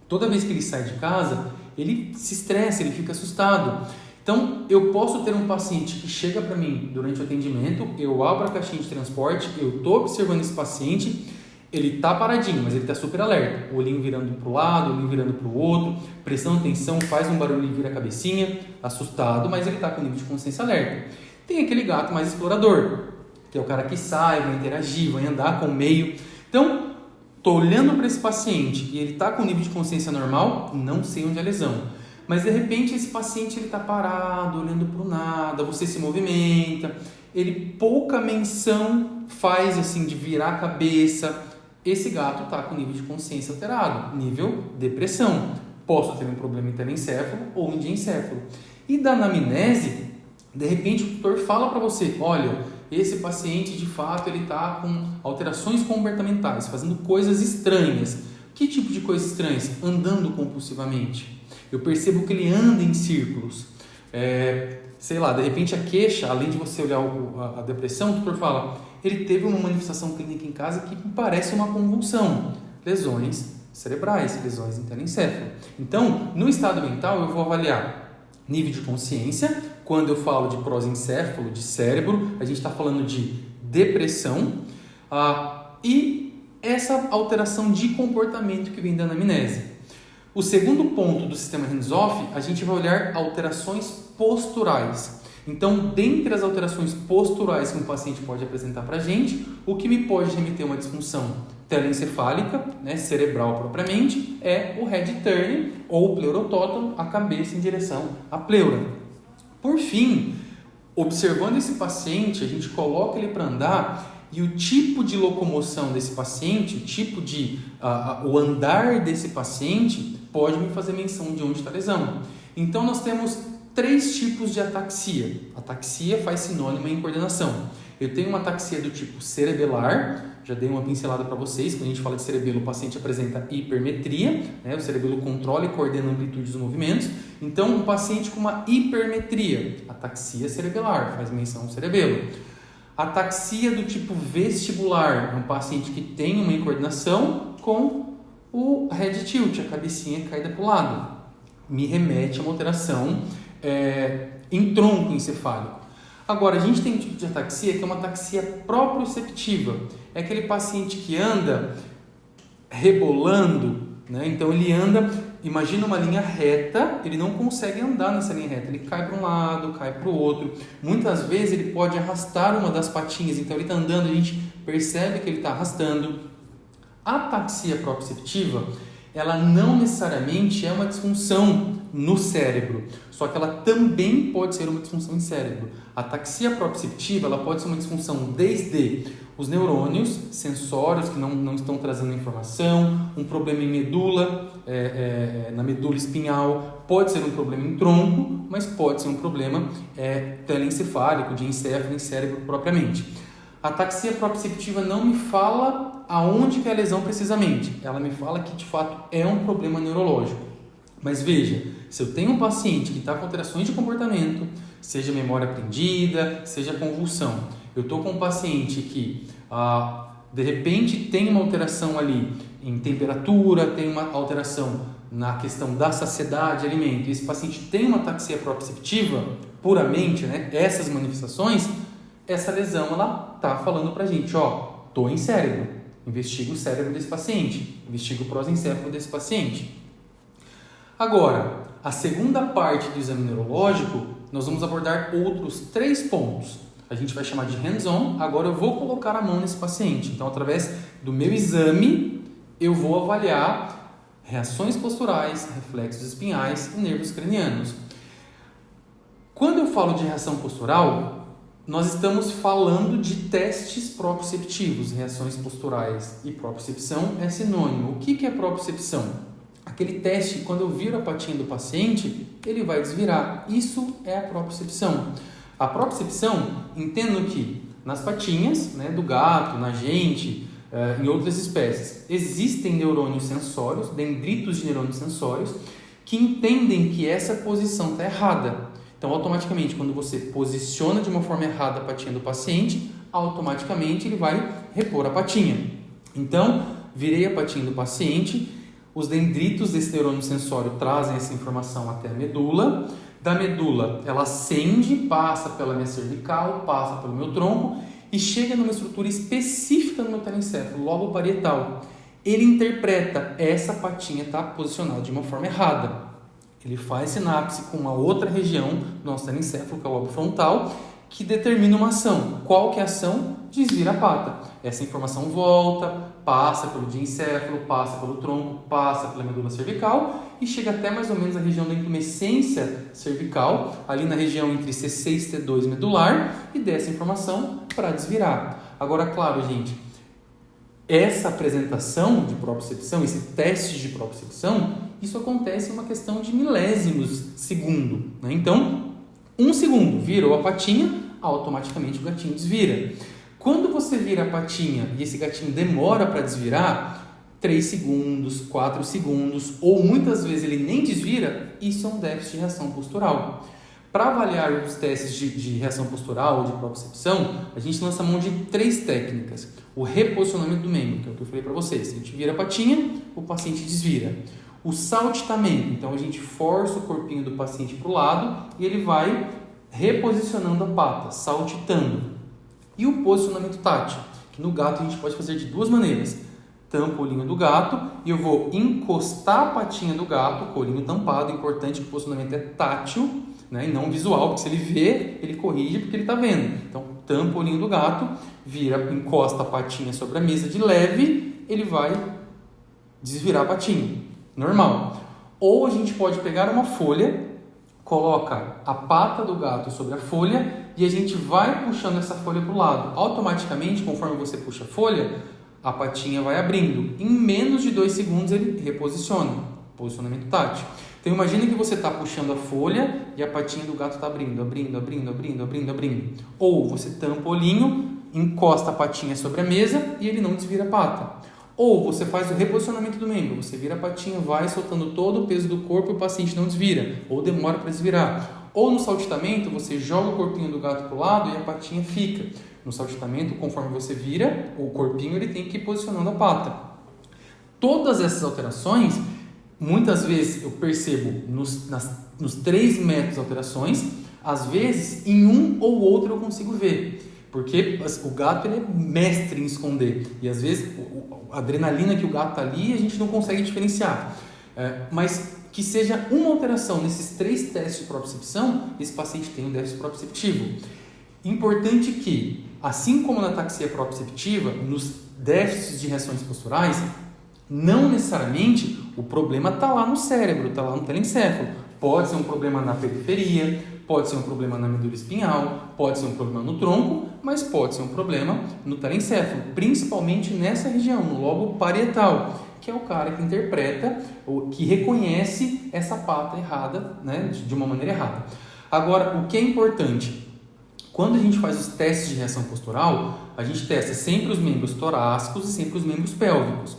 Toda vez que ele sai de casa, ele se estressa, ele fica assustado. Então, eu posso ter um paciente que chega para mim durante o atendimento, eu abro a caixinha de transporte, eu estou observando esse paciente, ele está paradinho, mas ele está super alerta. O olhinho virando para o lado, o olhinho virando para o outro, prestando atenção, faz um barulho e vira a cabecinha, assustado, mas ele está com nível de consciência alerta. Tem aquele gato mais explorador, que é o cara que sai, vai interagir, vai andar com o meio. Então, estou olhando para esse paciente e ele está com nível de consciência normal, não sei onde é a lesão. Mas de repente esse paciente está parado, olhando para o nada, você se movimenta, ele pouca menção faz assim de virar a cabeça. Esse gato está com nível de consciência alterado, nível depressão. Posso ter um problema interencéfalo ou um diencéfalo. E da anamnese, de repente o tutor fala para você, olha, esse paciente de fato ele está com alterações comportamentais, fazendo coisas estranhas. Que tipo de coisas estranhas? Andando compulsivamente. Eu percebo que ele anda em círculos. Sei lá, de repente a queixa, além de você olhar a depressão, o tutor fala, ele teve uma manifestação clínica em casa que parece uma convulsão. Lesões cerebrais, lesões interencéfalo. Então, no estado mental, eu vou avaliar nível de consciência. Quando eu falo de prosencéfalo, de cérebro, a gente está falando de depressão e essa alteração de comportamento que vem da anamnese. O segundo ponto do sistema hands-off, a gente vai olhar alterações posturais. Então, dentre as alterações posturais que um paciente pode apresentar para a gente, o que me pode remeter a uma disfunção telencefálica, cerebral propriamente, é o head turn ou pleurotótono, a cabeça em direção à pleura. Por fim, observando esse paciente, a gente coloca ele para andar e o tipo de locomoção desse paciente, o tipo de o andar desse paciente pode me fazer menção de onde está a lesão. Então, nós temos 3 tipos de ataxia. Ataxia faz sinônimo em coordenação. Eu tenho uma ataxia do tipo cerebelar, já dei uma pincelada para vocês, quando a gente fala de cerebelo, o paciente apresenta hipermetria, o cerebelo controla e coordena a amplitude dos movimentos. Então, um paciente com uma hipermetria, ataxia cerebelar, faz menção ao cerebelo. Ataxia do tipo vestibular, um paciente que tem uma incoordenação com o head tilt, a cabecinha caída para o lado. Me remete a uma alteração em tronco encefálico. Agora, a gente tem um tipo de ataxia que é uma ataxia proprioceptiva. É aquele paciente que anda rebolando, Então ele anda, imagina uma linha reta, ele não consegue andar nessa linha reta, ele cai para um lado, cai para o outro. Muitas vezes ele pode arrastar uma das patinhas, então ele está andando, a gente percebe que ele está arrastando. A ataxia proprioceptiva, ela não necessariamente é uma disfunção no cérebro, só que ela também pode ser uma disfunção em cérebro. A ataxia proprioceptiva, ela pode ser uma disfunção desde os neurônios sensórios que não estão trazendo informação, um problema em medula, na medula espinhal, pode ser um problema em tronco, mas pode ser um problema telencefálico, de encéfalo em cérebro propriamente. A ataxia proprioceptiva não me fala aonde que é a lesão precisamente, ela me fala que de fato é um problema neurológico. Mas veja, se eu tenho um paciente que está com alterações de comportamento, seja memória aprendida, seja convulsão, eu estou com um paciente que de repente tem uma alteração ali em temperatura, tem uma alteração na questão da saciedade de alimento, e esse paciente tem uma ataxia proprioceptiva puramente, essas manifestações, essa lesão ela está falando para a gente, estou em cérebro, investiga o cérebro desse paciente, investiga o prosencéfalo desse paciente. Agora, a segunda parte do exame neurológico, nós vamos abordar outros 3 pontos. A gente vai chamar de hands-on. Agora eu vou colocar a mão nesse paciente. Então, através do meu exame, eu vou avaliar reações posturais, reflexos espinhais e nervos cranianos. Quando eu falo de reação postural, nós estamos falando de testes proprioceptivos. Reações posturais e propriocepção é sinônimo. O que é propriocepção? Aquele teste, quando eu viro a patinha do paciente, ele vai desvirar. Isso é a propriocepção. A propriocepção, entendo que nas patinhas, do gato, na gente, em outras espécies, existem neurônios sensórios, dendritos de neurônios sensórios, que entendem que essa posição está errada. Então, automaticamente, quando você posiciona de uma forma errada a patinha do paciente, automaticamente ele vai repor a patinha. Então, virei a patinha do paciente, os dendritos desse neurônio sensório trazem essa informação até a medula. Da medula, ela ascende, passa pela minha cervical, passa pelo meu tronco e chega numa estrutura específica no meu telencéfalo, lobo parietal. Ele interpreta, essa patinha está posicionada de uma forma errada. Ele faz sinapse com uma outra região do nosso telencéfalo, que é o lobo frontal, que determina uma ação. Qual que é a ação? Desvira a pata. Essa informação volta, passa pelo diencéfalo, passa pelo tronco, passa pela medula cervical e chega até mais ou menos a região da intumescência cervical, ali na região entre C6 e T2 medular, e dessa informação para desvirar. Agora, claro, gente, essa apresentação de propriocepção, esse teste de propriocepção, isso acontece em uma questão de milésimos segundo, né? Então, 1 segundo, virou a patinha, automaticamente o gatinho desvira. Quando você vira a patinha e esse gatinho demora para desvirar, 3 segundos, 4 segundos, ou muitas vezes ele nem desvira, isso é um déficit de reação postural. Para avaliar os testes de reação postural, de propriocepção, a gente lança mão de 3 técnicas. O reposicionamento do membro, que é o que eu falei para vocês. A gente vira a patinha, o paciente desvira. O saltitamento, então a gente força o corpinho do paciente para o lado e ele vai reposicionando a pata, saltitando. E o posicionamento tátil, que no gato a gente pode fazer de 2 maneiras. Tampo o olhinho do gato e eu vou encostar a patinha do gato, com o olhinho tampado. Importante que o posicionamento é tátil, né, e não visual, porque se ele vê, ele corrige porque ele está vendo. Então, tampa o olhinho do gato, vira, encosta a patinha sobre a mesa de leve, ele vai desvirar a patinha, normal. Ou a gente pode pegar uma folha, coloca a pata do gato sobre a folha e a gente vai puxando essa folha para o lado. Automaticamente, conforme você puxa a folha, a patinha vai abrindo. Em menos de 2 segundos ele reposiciona. Posicionamento tátil. Então imagina que você está puxando a folha e a patinha do gato está abrindo. Ou você tampa o olhinho, encosta a patinha sobre a mesa e ele não desvira a pata. Ou você faz o reposicionamento do membro. Você vira a patinha, vai soltando todo o peso do corpo e o paciente não desvira. Ou demora para desvirar. Ou no saltitamento, você joga o corpinho do gato para o lado e a patinha fica. No saltitamento, conforme você vira, o corpinho ele tem que ir posicionando a pata. Todas essas alterações, muitas vezes eu percebo nos 3 métodos de alterações, às vezes em um ou outro eu consigo ver. Porque o gato ele é mestre em esconder. E às vezes a adrenalina que o gato está ali a gente não consegue diferenciar. Mas que seja uma alteração nesses 3 testes de propriocepção, esse paciente tem um déficit proprioceptivo. Importante que, assim como na ataxia proprioceptiva, nos déficits de reações posturais, não necessariamente o problema está lá no cérebro, está lá no telencéfalo. Pode ser um problema na periferia, pode ser um problema na medula espinhal, pode ser um problema no tronco, mas pode ser um problema no telencéfalo, principalmente nessa região, no lobo parietal, que é o cara que interpreta, ou que reconhece essa pata errada, né, de uma maneira errada. Agora, o que é importante? Quando a gente faz os testes de reação postural, a gente testa sempre os membros torácicos e sempre os membros pélvicos.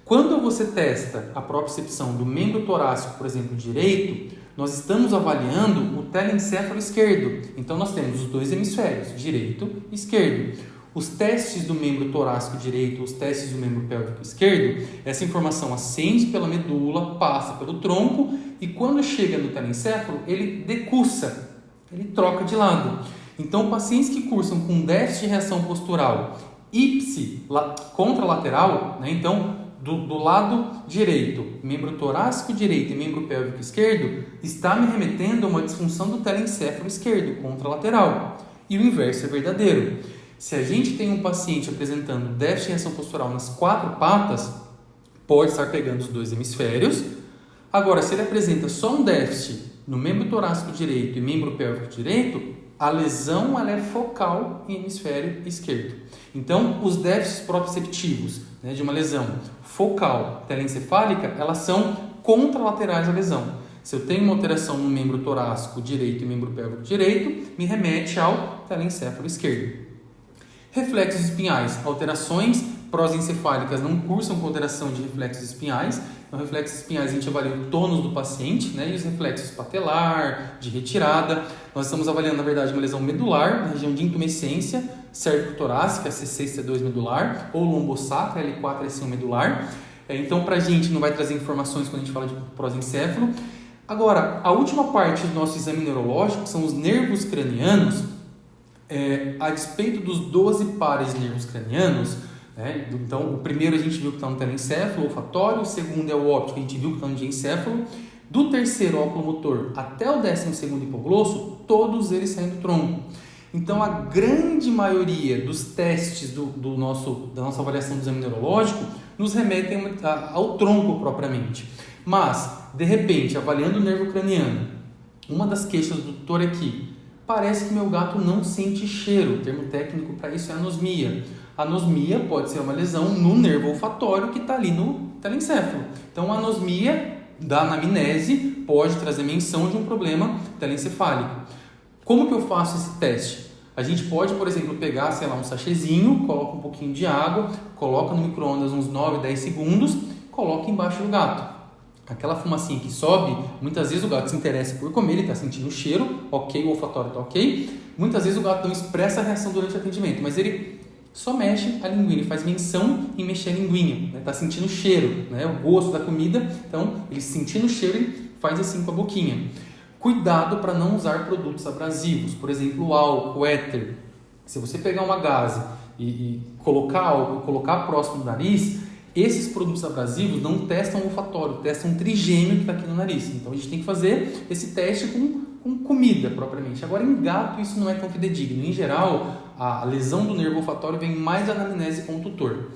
Quando você testa a propriocepção do membro torácico, por exemplo, direito, nós estamos avaliando o telencéfalo esquerdo. Então, nós temos os 2 hemisférios, direito e esquerdo. Os testes do membro torácico direito, os testes do membro pélvico esquerdo, essa informação ascende pela medula, passa pelo tronco e quando chega no telencéfalo, ele decussa, ele troca de lado. Então, pacientes que cursam com déficit de reação postural contralateral, né? Então, do lado direito, membro torácico direito e membro pélvico esquerdo, está me remetendo a uma disfunção do telencéfalo esquerdo, contralateral. E o inverso é verdadeiro. Se a gente tem um paciente apresentando déficit de reação postural nas 4 patas, pode estar pegando os 2 hemisférios. Agora, se ele apresenta só um déficit no membro torácico direito e membro pélvico direito, a lesão ela é focal em hemisfério esquerdo. Então, os déficits proprioceptivos, né, de uma lesão focal telencefálica, elas são contralaterais à lesão. Se eu tenho uma alteração no membro torácico direito e membro pélvico direito, me remete ao telencéfalo esquerdo. Reflexos espinhais, alterações prosencefálicas não cursam com alteração de reflexos espinhais. Então, reflexos espinhais a gente avalia o tônus do paciente, né? E os reflexos patelar, de retirada. Nós estamos avaliando, na verdade, uma lesão medular, na região de intumescência, cérvico-torácica, C6, C2 medular, ou lombosacra, L4, S1 medular. Então, para a gente não vai trazer informações quando a gente fala de prosencéfalo. Agora, a última parte do nosso exame neurológico são os nervos cranianos. A despeito dos 12 pares de nervos cranianos, né? Então, o primeiro a gente viu que está no telencéfalo, olfatório, o segundo é o óptico, a gente viu que está no diencéfalo. Do terceiro oculomotor até o 12º hipoglosso, todos eles saem do tronco. Então, a grande maioria dos testes da nossa avaliação do exame neurológico nos remetem ao tronco propriamente. Mas, de repente, avaliando o nervo craniano, uma das queixas do tutor é que parece que meu gato não sente cheiro. O termo técnico para isso é anosmia. Anosmia pode ser uma lesão no nervo olfatório que está ali no telencéfalo. Então, a anosmia da anamnese pode trazer menção de um problema telencefálico. Como que eu faço esse teste? A gente pode, por exemplo, pegar, um sachêzinho, coloca um pouquinho de água, coloca no micro-ondas uns 9, 10 segundos, coloca embaixo do gato. Aquela fumacinha que sobe, muitas vezes o gato se interessa por comer, ele está sentindo o cheiro, ok, o olfatório está ok. Muitas vezes o gato não expressa a reação durante o atendimento, mas ele só mexe a linguinha, ele faz menção em mexer a linguinha, está sentindo o cheiro, né, o gosto da comida, então ele sentindo o cheiro, ele faz assim com a boquinha. Cuidado para não usar produtos abrasivos, por exemplo, álcool, éter. Se você pegar uma gaze e colocar álcool, colocar próximo do nariz, esses produtos abrasivos não testam o olfatório, testam o trigêmeo que está aqui no nariz. Então a gente tem que fazer esse teste com comida propriamente. Agora em gato isso não é tão fidedigno. Em geral, a lesão do nervo olfatório vem mais da anamnese com o tutor.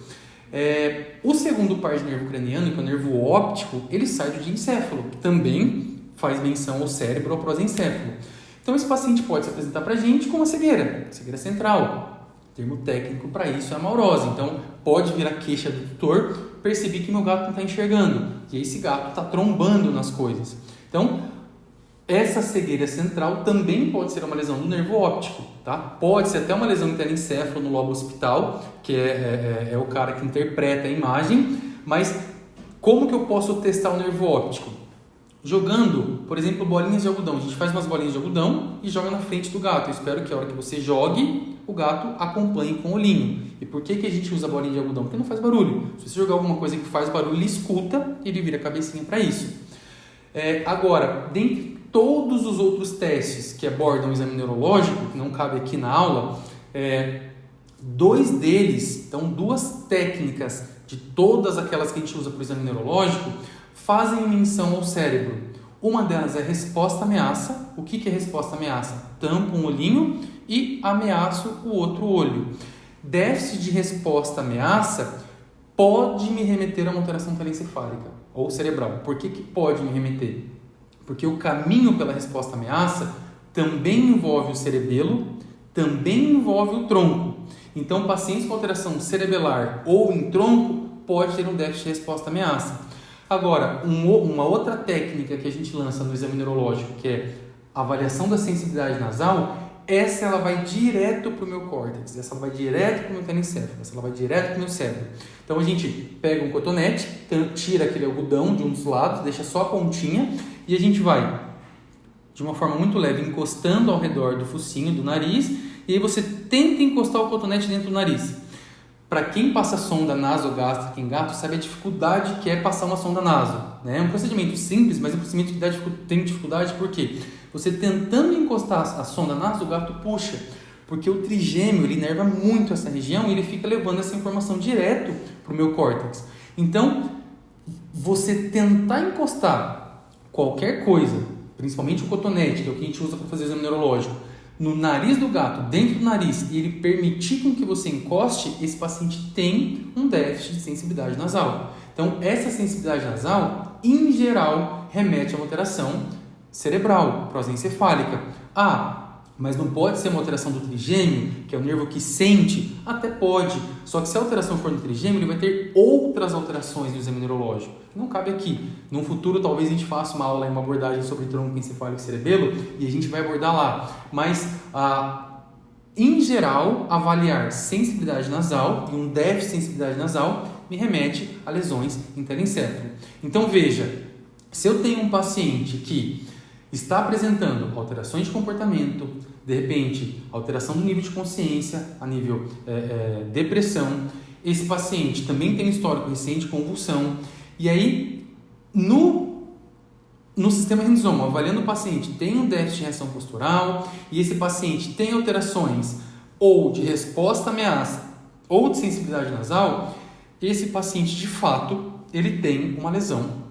O segundo par de nervo craniano, que é o nervo óptico, ele sai do diencéfalo, que também faz menção ao cérebro, ao prosencéfalo. Então esse paciente pode se apresentar para a gente com uma cegueira central. O termo técnico para isso é a maurose. Então, pode vir a queixa do tutor, percebi que meu gato não está enxergando. E esse gato está trombando nas coisas. Então, essa cegueira central também pode ser uma lesão do nervo óptico. Tá? Pode ser até uma lesão em telencéfalo no lobo occipital, que é o cara que interpreta a imagem. Mas, como que eu posso testar o nervo óptico? Jogando, por exemplo, bolinhas de algodão. A gente faz umas bolinhas de algodão e joga na frente do gato. Eu espero que a hora que você jogue, o gato acompanhe com o olhinho. E por que a gente usa bolinha de algodão? Porque não faz barulho. Se você jogar alguma coisa que faz barulho, ele escuta e ele vira a cabecinha para isso. Agora, dentre todos os outros testes que abordam o exame neurológico, que não cabe aqui na aula, 2 deles, então 2 técnicas de todas aquelas que a gente usa para o exame neurológico, fazem menção ao cérebro. Uma delas é resposta-ameaça. O que é resposta-ameaça? Tampo um olhinho e ameaço o outro olho. Déficit de resposta-ameaça pode me remeter a uma alteração telencefálica ou cerebral. Por que pode me remeter? Porque o caminho pela resposta-ameaça também envolve o cerebelo, também envolve o tronco. Então, pacientes com alteração cerebelar ou em tronco pode ter um déficit de resposta-ameaça. Agora, uma outra técnica que a gente lança no exame neurológico, que é a avaliação da sensibilidade nasal, essa ela vai direto para o meu córtex, essa ela vai direto para o meu telencéfalo, essa ela vai direto para o meu cérebro. Então a gente pega um cotonete, tira aquele algodão de um dos lados, deixa só a pontinha e a gente vai, de uma forma muito leve, encostando ao redor do focinho, do nariz, e aí você tenta encostar o cotonete dentro do nariz. Para quem passa sonda nasogástrica em gato, sabe a dificuldade que é passar uma sonda naso. Né? É um procedimento simples, mas é um procedimento que tem dificuldade porque você tentando encostar a sonda naso, o gato puxa. Porque o trigêmeo ele inerva muito essa região e ele fica levando essa informação direto para o meu córtex. Então, você tentar encostar qualquer coisa, principalmente o cotonete, que é o que a gente usa para fazer o exame neurológico, no nariz do gato, dentro do nariz, e ele permitir com que você encoste, esse paciente tem um déficit de sensibilidade nasal. Então, essa sensibilidade nasal, em geral, remete a uma alteração cerebral, prosencefálica. Mas não pode ser uma alteração do trigêmeo, que é o nervo que sente? Até pode. Só que se a alteração for no trigêmeo, ele vai ter outras alterações no exame neurológico. Não cabe aqui. No futuro, talvez a gente faça uma aula, uma abordagem sobre tronco encefálico e cerebelo, e a gente vai abordar lá. Mas Em geral, avaliar sensibilidade nasal e um déficit de sensibilidade nasal me remete a lesões em telencéfalo. Então veja, se eu tenho um paciente que está apresentando alterações de comportamento, de repente alteração do nível de consciência, a nível depressão, esse paciente também tem um histórico recente de convulsão, e aí no sistema rinosoma, avaliando o paciente, tem um déficit de reação postural e esse paciente tem alterações ou de resposta à ameaça ou de sensibilidade nasal, esse paciente de fato ele tem uma lesão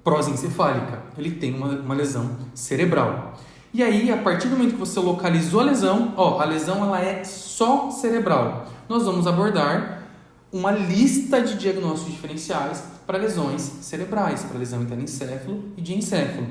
prosencefálica, ele tem uma lesão cerebral. E aí, a partir do momento que você localizou a lesão, a lesão ela é só cerebral. Nós vamos abordar uma lista de diagnósticos diferenciais para lesões cerebrais, para lesão em telencéfalo e de encéfalo.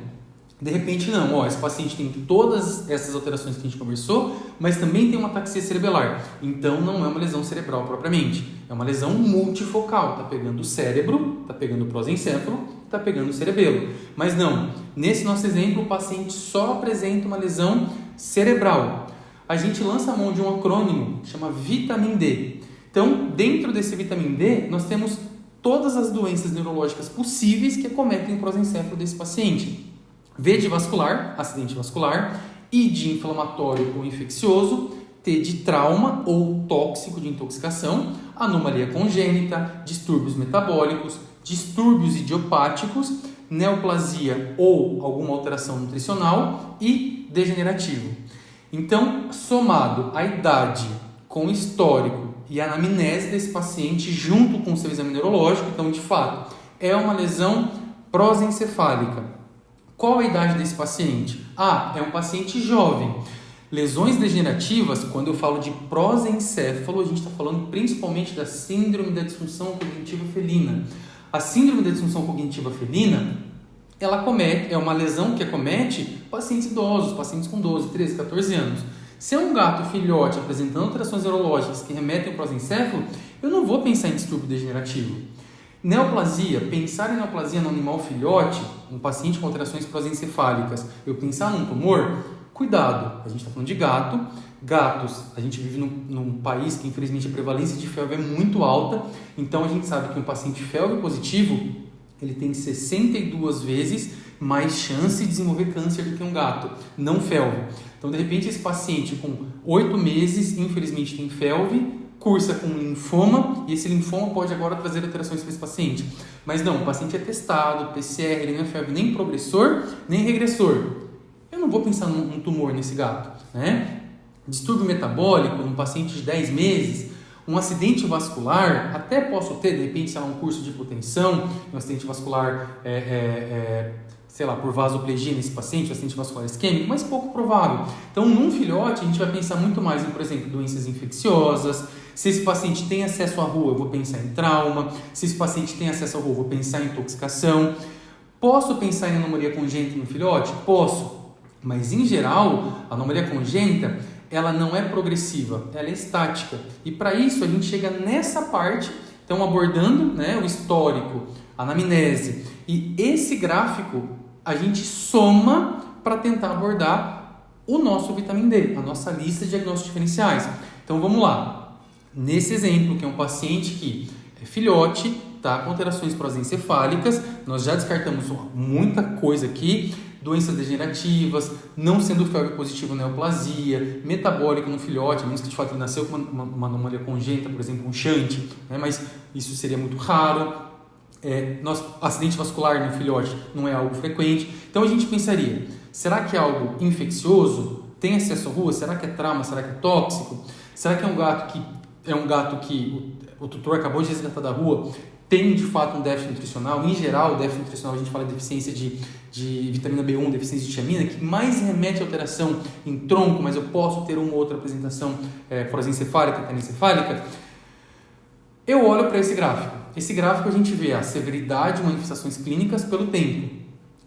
De repente não, esse paciente tem todas essas alterações que a gente conversou, mas também tem uma ataxia cerebelar. Então não é uma lesão cerebral propriamente, é uma lesão multifocal, está pegando o cérebro, está pegando o prosencéfalo, está pegando o cerebelo. Mas não, nesse nosso exemplo o paciente só apresenta uma lesão cerebral. A gente lança a mão de um acrônimo que chama Vitamin D. Então, dentro desse Vitamin D, nós temos todas as doenças neurológicas possíveis que acometem o prosencéfalo desse paciente. V de vascular, acidente vascular, I de inflamatório ou infeccioso, T de trauma ou tóxico de intoxicação, anomalia congênita, distúrbios metabólicos, distúrbios idiopáticos, neoplasia ou alguma alteração nutricional e degenerativo. Então, somado a idade com o histórico e a anamnese desse paciente junto com o seu exame neurológico, então, de fato, é uma lesão prosencefálica. Qual a idade desse paciente? É um paciente jovem. Lesões degenerativas, quando eu falo de prosencéfalo, a gente está falando principalmente da síndrome da disfunção cognitiva felina. A síndrome da disfunção cognitiva felina, é uma lesão que acomete pacientes idosos, pacientes com 12, 13, 14 anos. Se é um gato filhote apresentando alterações neurológicas que remetem ao prosencéfalo, eu não vou pensar em distúrbio degenerativo. Neoplasia, pensar em neoplasia no animal filhote, um paciente com alterações prosencefálicas, eu pensar num tumor, cuidado, a gente está falando de gato. Gatos, a gente vive num país que infelizmente a prevalência de FeLV é muito alta, então a gente sabe que um paciente FeLV positivo, ele tem 62 vezes mais chance de desenvolver câncer do que um gato não FeLV. Então, de repente, esse paciente com 8 meses, infelizmente tem FeLV, cursa com linfoma, e esse linfoma pode agora trazer alterações para esse paciente. Mas não, o paciente é testado, PCR, ele não é FeLV nem progressor, nem regressor. Eu não vou pensar num tumor nesse gato, né? Distúrbio metabólico, num paciente de 10 meses, um acidente vascular, até posso ter, de repente, sei lá, um curso de hipotensão, um acidente vascular, por vasoplegia nesse paciente, um acidente vascular isquêmico, mas pouco provável. Então, num filhote, a gente vai pensar muito mais em, por exemplo, doenças infecciosas. Se esse paciente tem acesso à rua, eu vou pensar em trauma. Se esse paciente tem acesso à rua, eu vou pensar em intoxicação. Posso pensar em anomalia congênita no filhote? Posso. Mas, em geral, a anomalia congênita, ela não é progressiva, ela é estática. E para isso, a gente chega nessa parte, então abordando, o histórico, a anamnese. E esse gráfico, a gente soma para tentar abordar o nosso Vitamin D, a nossa lista de diagnósticos diferenciais. Então, vamos lá. Nesse exemplo, que é um paciente que é filhote, tá, com alterações prosencefálicas, nós já descartamos muita coisa aqui, doenças degenerativas, não sendo FeLV positivo neoplasia, metabólico no filhote, a menos que de fato ele nasceu com uma anomalia congênita, por exemplo, um shunt, mas isso seria muito raro. Acidente vascular no filhote não é algo frequente. Então a gente pensaria, será que é algo infeccioso? Tem acesso à rua? Será que é trauma? Será que é tóxico? Será que é um gato que o tutor acabou de resgatar da rua? Tem de fato um déficit nutricional? Em geral, o déficit nutricional a gente fala de deficiência de vitamina B1, deficiência de tiamina, que mais remete à alteração em tronco, mas eu posso ter uma outra apresentação prosencefálica, telencefálica. Eu olho para esse gráfico. Esse gráfico a gente vê a severidade de manifestações clínicas pelo tempo.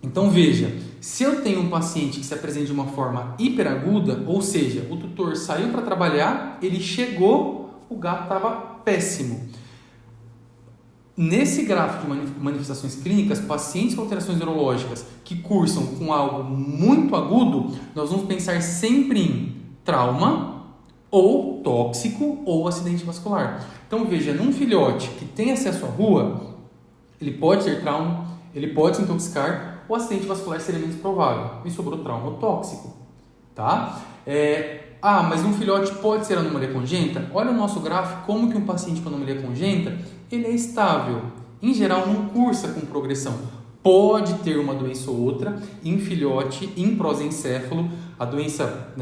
Então veja, se eu tenho um paciente que se apresenta de uma forma hiperaguda, ou seja, o tutor saiu para trabalhar, ele chegou, o gato estava péssimo. Nesse gráfico de manifestações clínicas, pacientes com alterações neurológicas que cursam com algo muito agudo, nós vamos pensar sempre em trauma, ou tóxico ou acidente vascular. Então veja, num filhote que tem acesso à rua, ele pode ter trauma, ele pode se intoxicar, o acidente vascular seria menos provável. Me sobrou trauma ou tóxico, tá? Mas um filhote pode ser anomalia congênita? Olha o nosso gráfico, como que um paciente com anomalia congênita, ele é estável. Em geral, não cursa com progressão. Pode ter uma doença ou outra em filhote, em prosencéfalo, a doença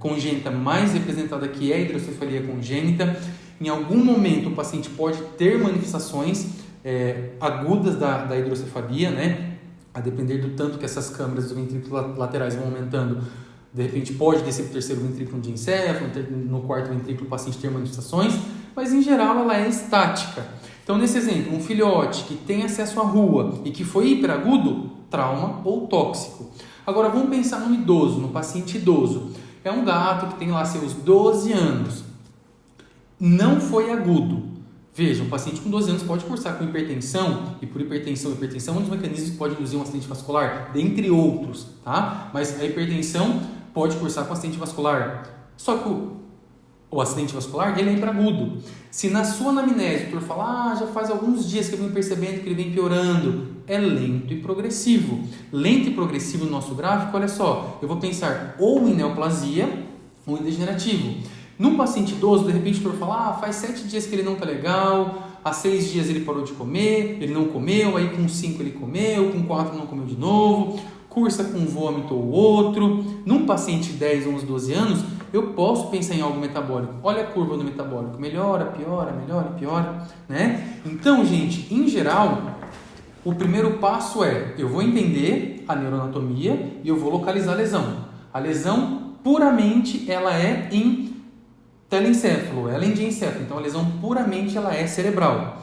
congênita mais representada aqui é a hidrocefalia congênita. Em algum momento o paciente pode ter manifestações agudas da hidrocefalia, né? A depender do tanto que essas câmaras do ventrículo laterais vão aumentando. De repente pode descer para o terceiro ventrículo de encéfalo, no quarto ventrículo o paciente ter manifestações, mas em geral ela é estática. Então, nesse exemplo, um filhote que tem acesso à rua e que foi hiperagudo, trauma ou tóxico. Agora, vamos pensar no idoso, no paciente idoso. É um gato que tem lá seus 12 anos. Não foi agudo. Veja, um paciente com 12 anos pode cursar com hipertensão, e por hipertensão é um dos mecanismos que pode induzir um acidente vascular, dentre outros, tá? Mas a hipertensão pode cursar com acidente vascular. Só que o acidente vascular, ele é hiperagudo. Se na sua anamnese o doutor fala, já faz alguns dias que eu venho percebendo que ele vem piorando, é lento e progressivo. Lento e progressivo no nosso gráfico, olha só, eu vou pensar ou em neoplasia ou em degenerativo. Num paciente idoso, de repente o doutor fala, faz 7 dias que ele não está legal, há 6 dias ele parou de comer, ele não comeu, aí com 5 ele comeu, com 4 não comeu de novo, cursa com um vômito ou outro. Num paciente de 10, 11, 12 anos, eu posso pensar em algo metabólico. Olha a curva do metabólico, melhora, piora, melhora, piora, né? Então, gente, em geral, o primeiro passo é, eu vou entender a neuroanatomia e eu vou localizar a lesão. A lesão, puramente, ela é em telencéfalo, ela é em diencéfalo, então a lesão puramente ela é cerebral.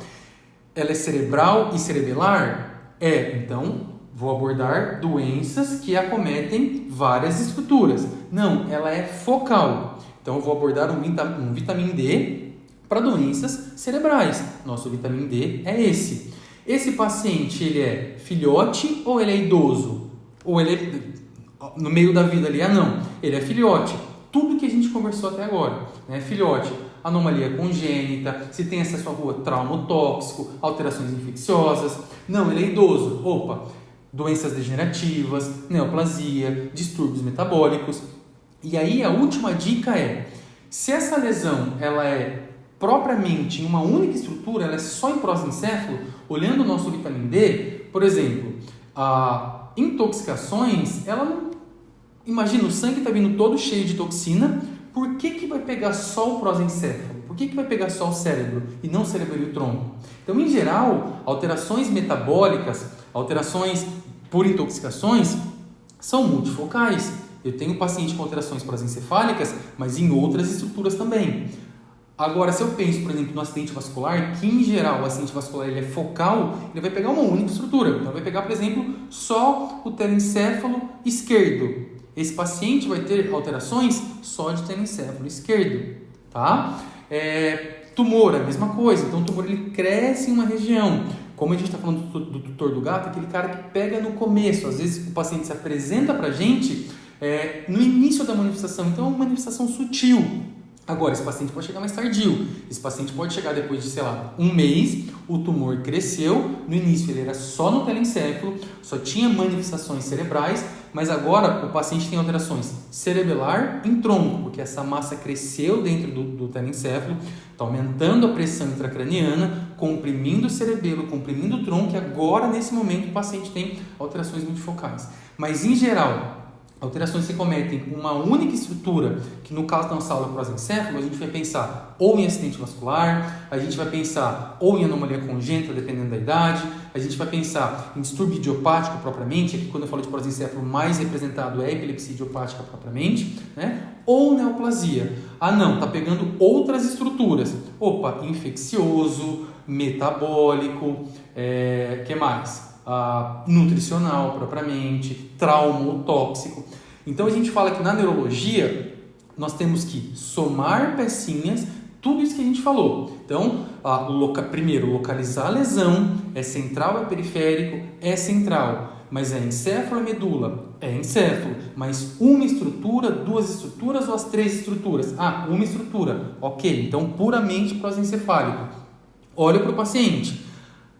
Ela é cerebral e cerebelar? Então vou abordar doenças que acometem várias estruturas. Não, ela é focal. Então eu vou abordar um vitamina D para doenças cerebrais. Nosso vitamina D é esse. Esse paciente, ele é filhote ou ele é idoso? Ou ele é no meio da vida ali? Não, ele é filhote. Tudo que a gente conversou até agora, né? Filhote, anomalia congênita, se tem acesso à rua, trauma tóxico, alterações infecciosas. Não, ele é idoso. Doenças degenerativas, neoplasia, distúrbios metabólicos. E aí a última dica é, se essa lesão ela é propriamente em uma única estrutura, ela é só em prosencéfalo, olhando o nosso vitamina D, por exemplo, intoxicações, ela não... Imagina, o sangue está vindo todo cheio de toxina, por que vai pegar só o prosencéfalo? Por que vai pegar só o cérebro e não o cérebro e o tronco? Então, em geral, alterações metabólicas, alterações por intoxicações, são multifocais. Eu tenho paciente com alterações prosencefálicas, mas em outras estruturas também. Agora, se eu penso, por exemplo, no acidente vascular, que em geral o acidente vascular ele é focal, ele vai pegar uma única estrutura. Então, vai pegar, por exemplo, só o telencéfalo esquerdo. Esse paciente vai ter alterações só de telencéfalo esquerdo, tá? Tumor, a mesma coisa. Então, o tumor ele cresce em uma região. Como a gente está falando do tutor do gato, aquele cara que pega no começo. Às vezes, o paciente se apresenta para a gente no início da manifestação. Então, é uma manifestação sutil. Agora, esse paciente pode chegar mais tardio. Esse paciente pode chegar depois de, um mês, o tumor cresceu. No início, ele era só no telencéfalo, só tinha manifestações cerebrais, mas agora o paciente tem alterações cerebelar em tronco, porque essa massa cresceu dentro do telencéfalo, está aumentando a pressão intracraniana, comprimindo o cerebelo, comprimindo o tronco, e agora, nesse momento, o paciente tem alterações multifocais. Mas, em geral, alterações que cometem uma única estrutura, que no caso da nossa aula prosencéfalo, a gente vai pensar ou em acidente vascular, a gente vai pensar ou em anomalia congênita, dependendo da idade, a gente vai pensar em distúrbio idiopático propriamente, aqui quando eu falo de prosencéfalo, mais representado é a epilepsia idiopática propriamente, né? Ou neoplasia. Não, tá pegando outras estruturas. Infeccioso, metabólico, que mais? Nutricional propriamente, trauma ou tóxico. Então a gente fala que na neurologia nós temos que somar pecinhas, tudo isso que a gente falou. Então, primeiro, localizar a lesão, é central, é periférico, é central. mas é encéfalo ou medula? É encéfalo, mas uma estrutura, duas estruturas ou as três estruturas? Ah, uma estrutura. Ok, então puramente prosencefálico. Olha para o paciente.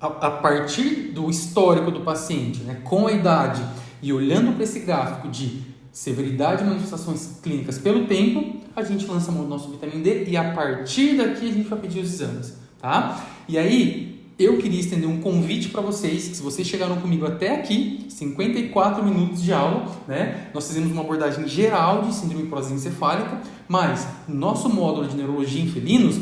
A partir do histórico do paciente, né, com a idade e olhando para esse gráfico de severidade e manifestações clínicas pelo tempo, a gente lança a mão do nosso vitamina D e a partir daqui a gente vai pedir os exames, tá? E aí, eu queria estender um convite para vocês, que se vocês chegaram comigo até aqui, 54 minutos de aula, né? Nós fizemos uma abordagem geral de síndrome prosencefálica, mas no nosso módulo de neurologia em felinos,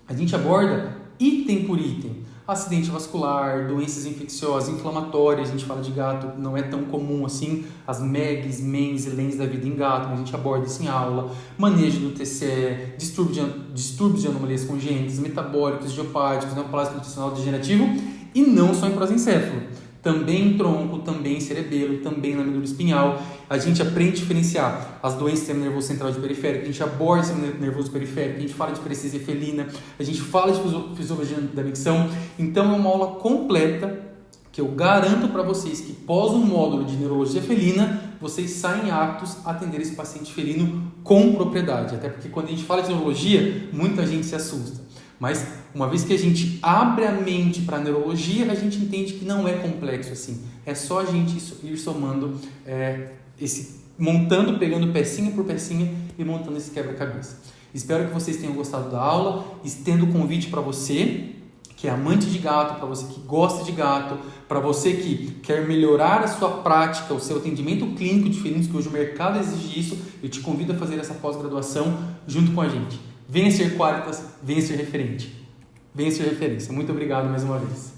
a gente aborda item por item. Acidente vascular, doenças infecciosas, inflamatórias, a gente fala de gato, não é tão comum assim, as MEGs, MENs e LENs da vida em gato, a gente aborda isso em aula, manejo do TCE, distúrbios de anomalias congênitas, metabólicos, idiopáticos, neoplásico nutricional degenerativo e não só em prosencéfalo. Também em tronco, também em cerebelo, também na medula espinhal. A gente aprende a diferenciar as doenças do sistema nervoso central e periférico, a gente aborda o sistema nervoso periférico, a gente fala de parestesia felina, a gente fala de fisiologia da micção. Então é uma aula completa que eu garanto para vocês que pós um módulo de neurologia felina, vocês saem aptos a atender esse paciente felino com propriedade. Até porque quando a gente fala de neurologia, muita gente se assusta. Mas uma vez que a gente abre a mente para a neurologia, a gente entende que não é complexo assim. É só a gente ir somando, montando, pegando pecinha por pecinha e montando esse quebra-cabeça. Espero que vocês tenham gostado da aula. Estendo o convite para você que é amante de gato, para você que gosta de gato, para você que quer melhorar a sua prática, o seu atendimento clínico de felinos, que hoje o mercado exige isso. Eu te convido a fazer essa pós-graduação junto com a gente. Venha ser Qualitas, venha ser referente. Venha ser referência. Muito obrigado mais uma vez.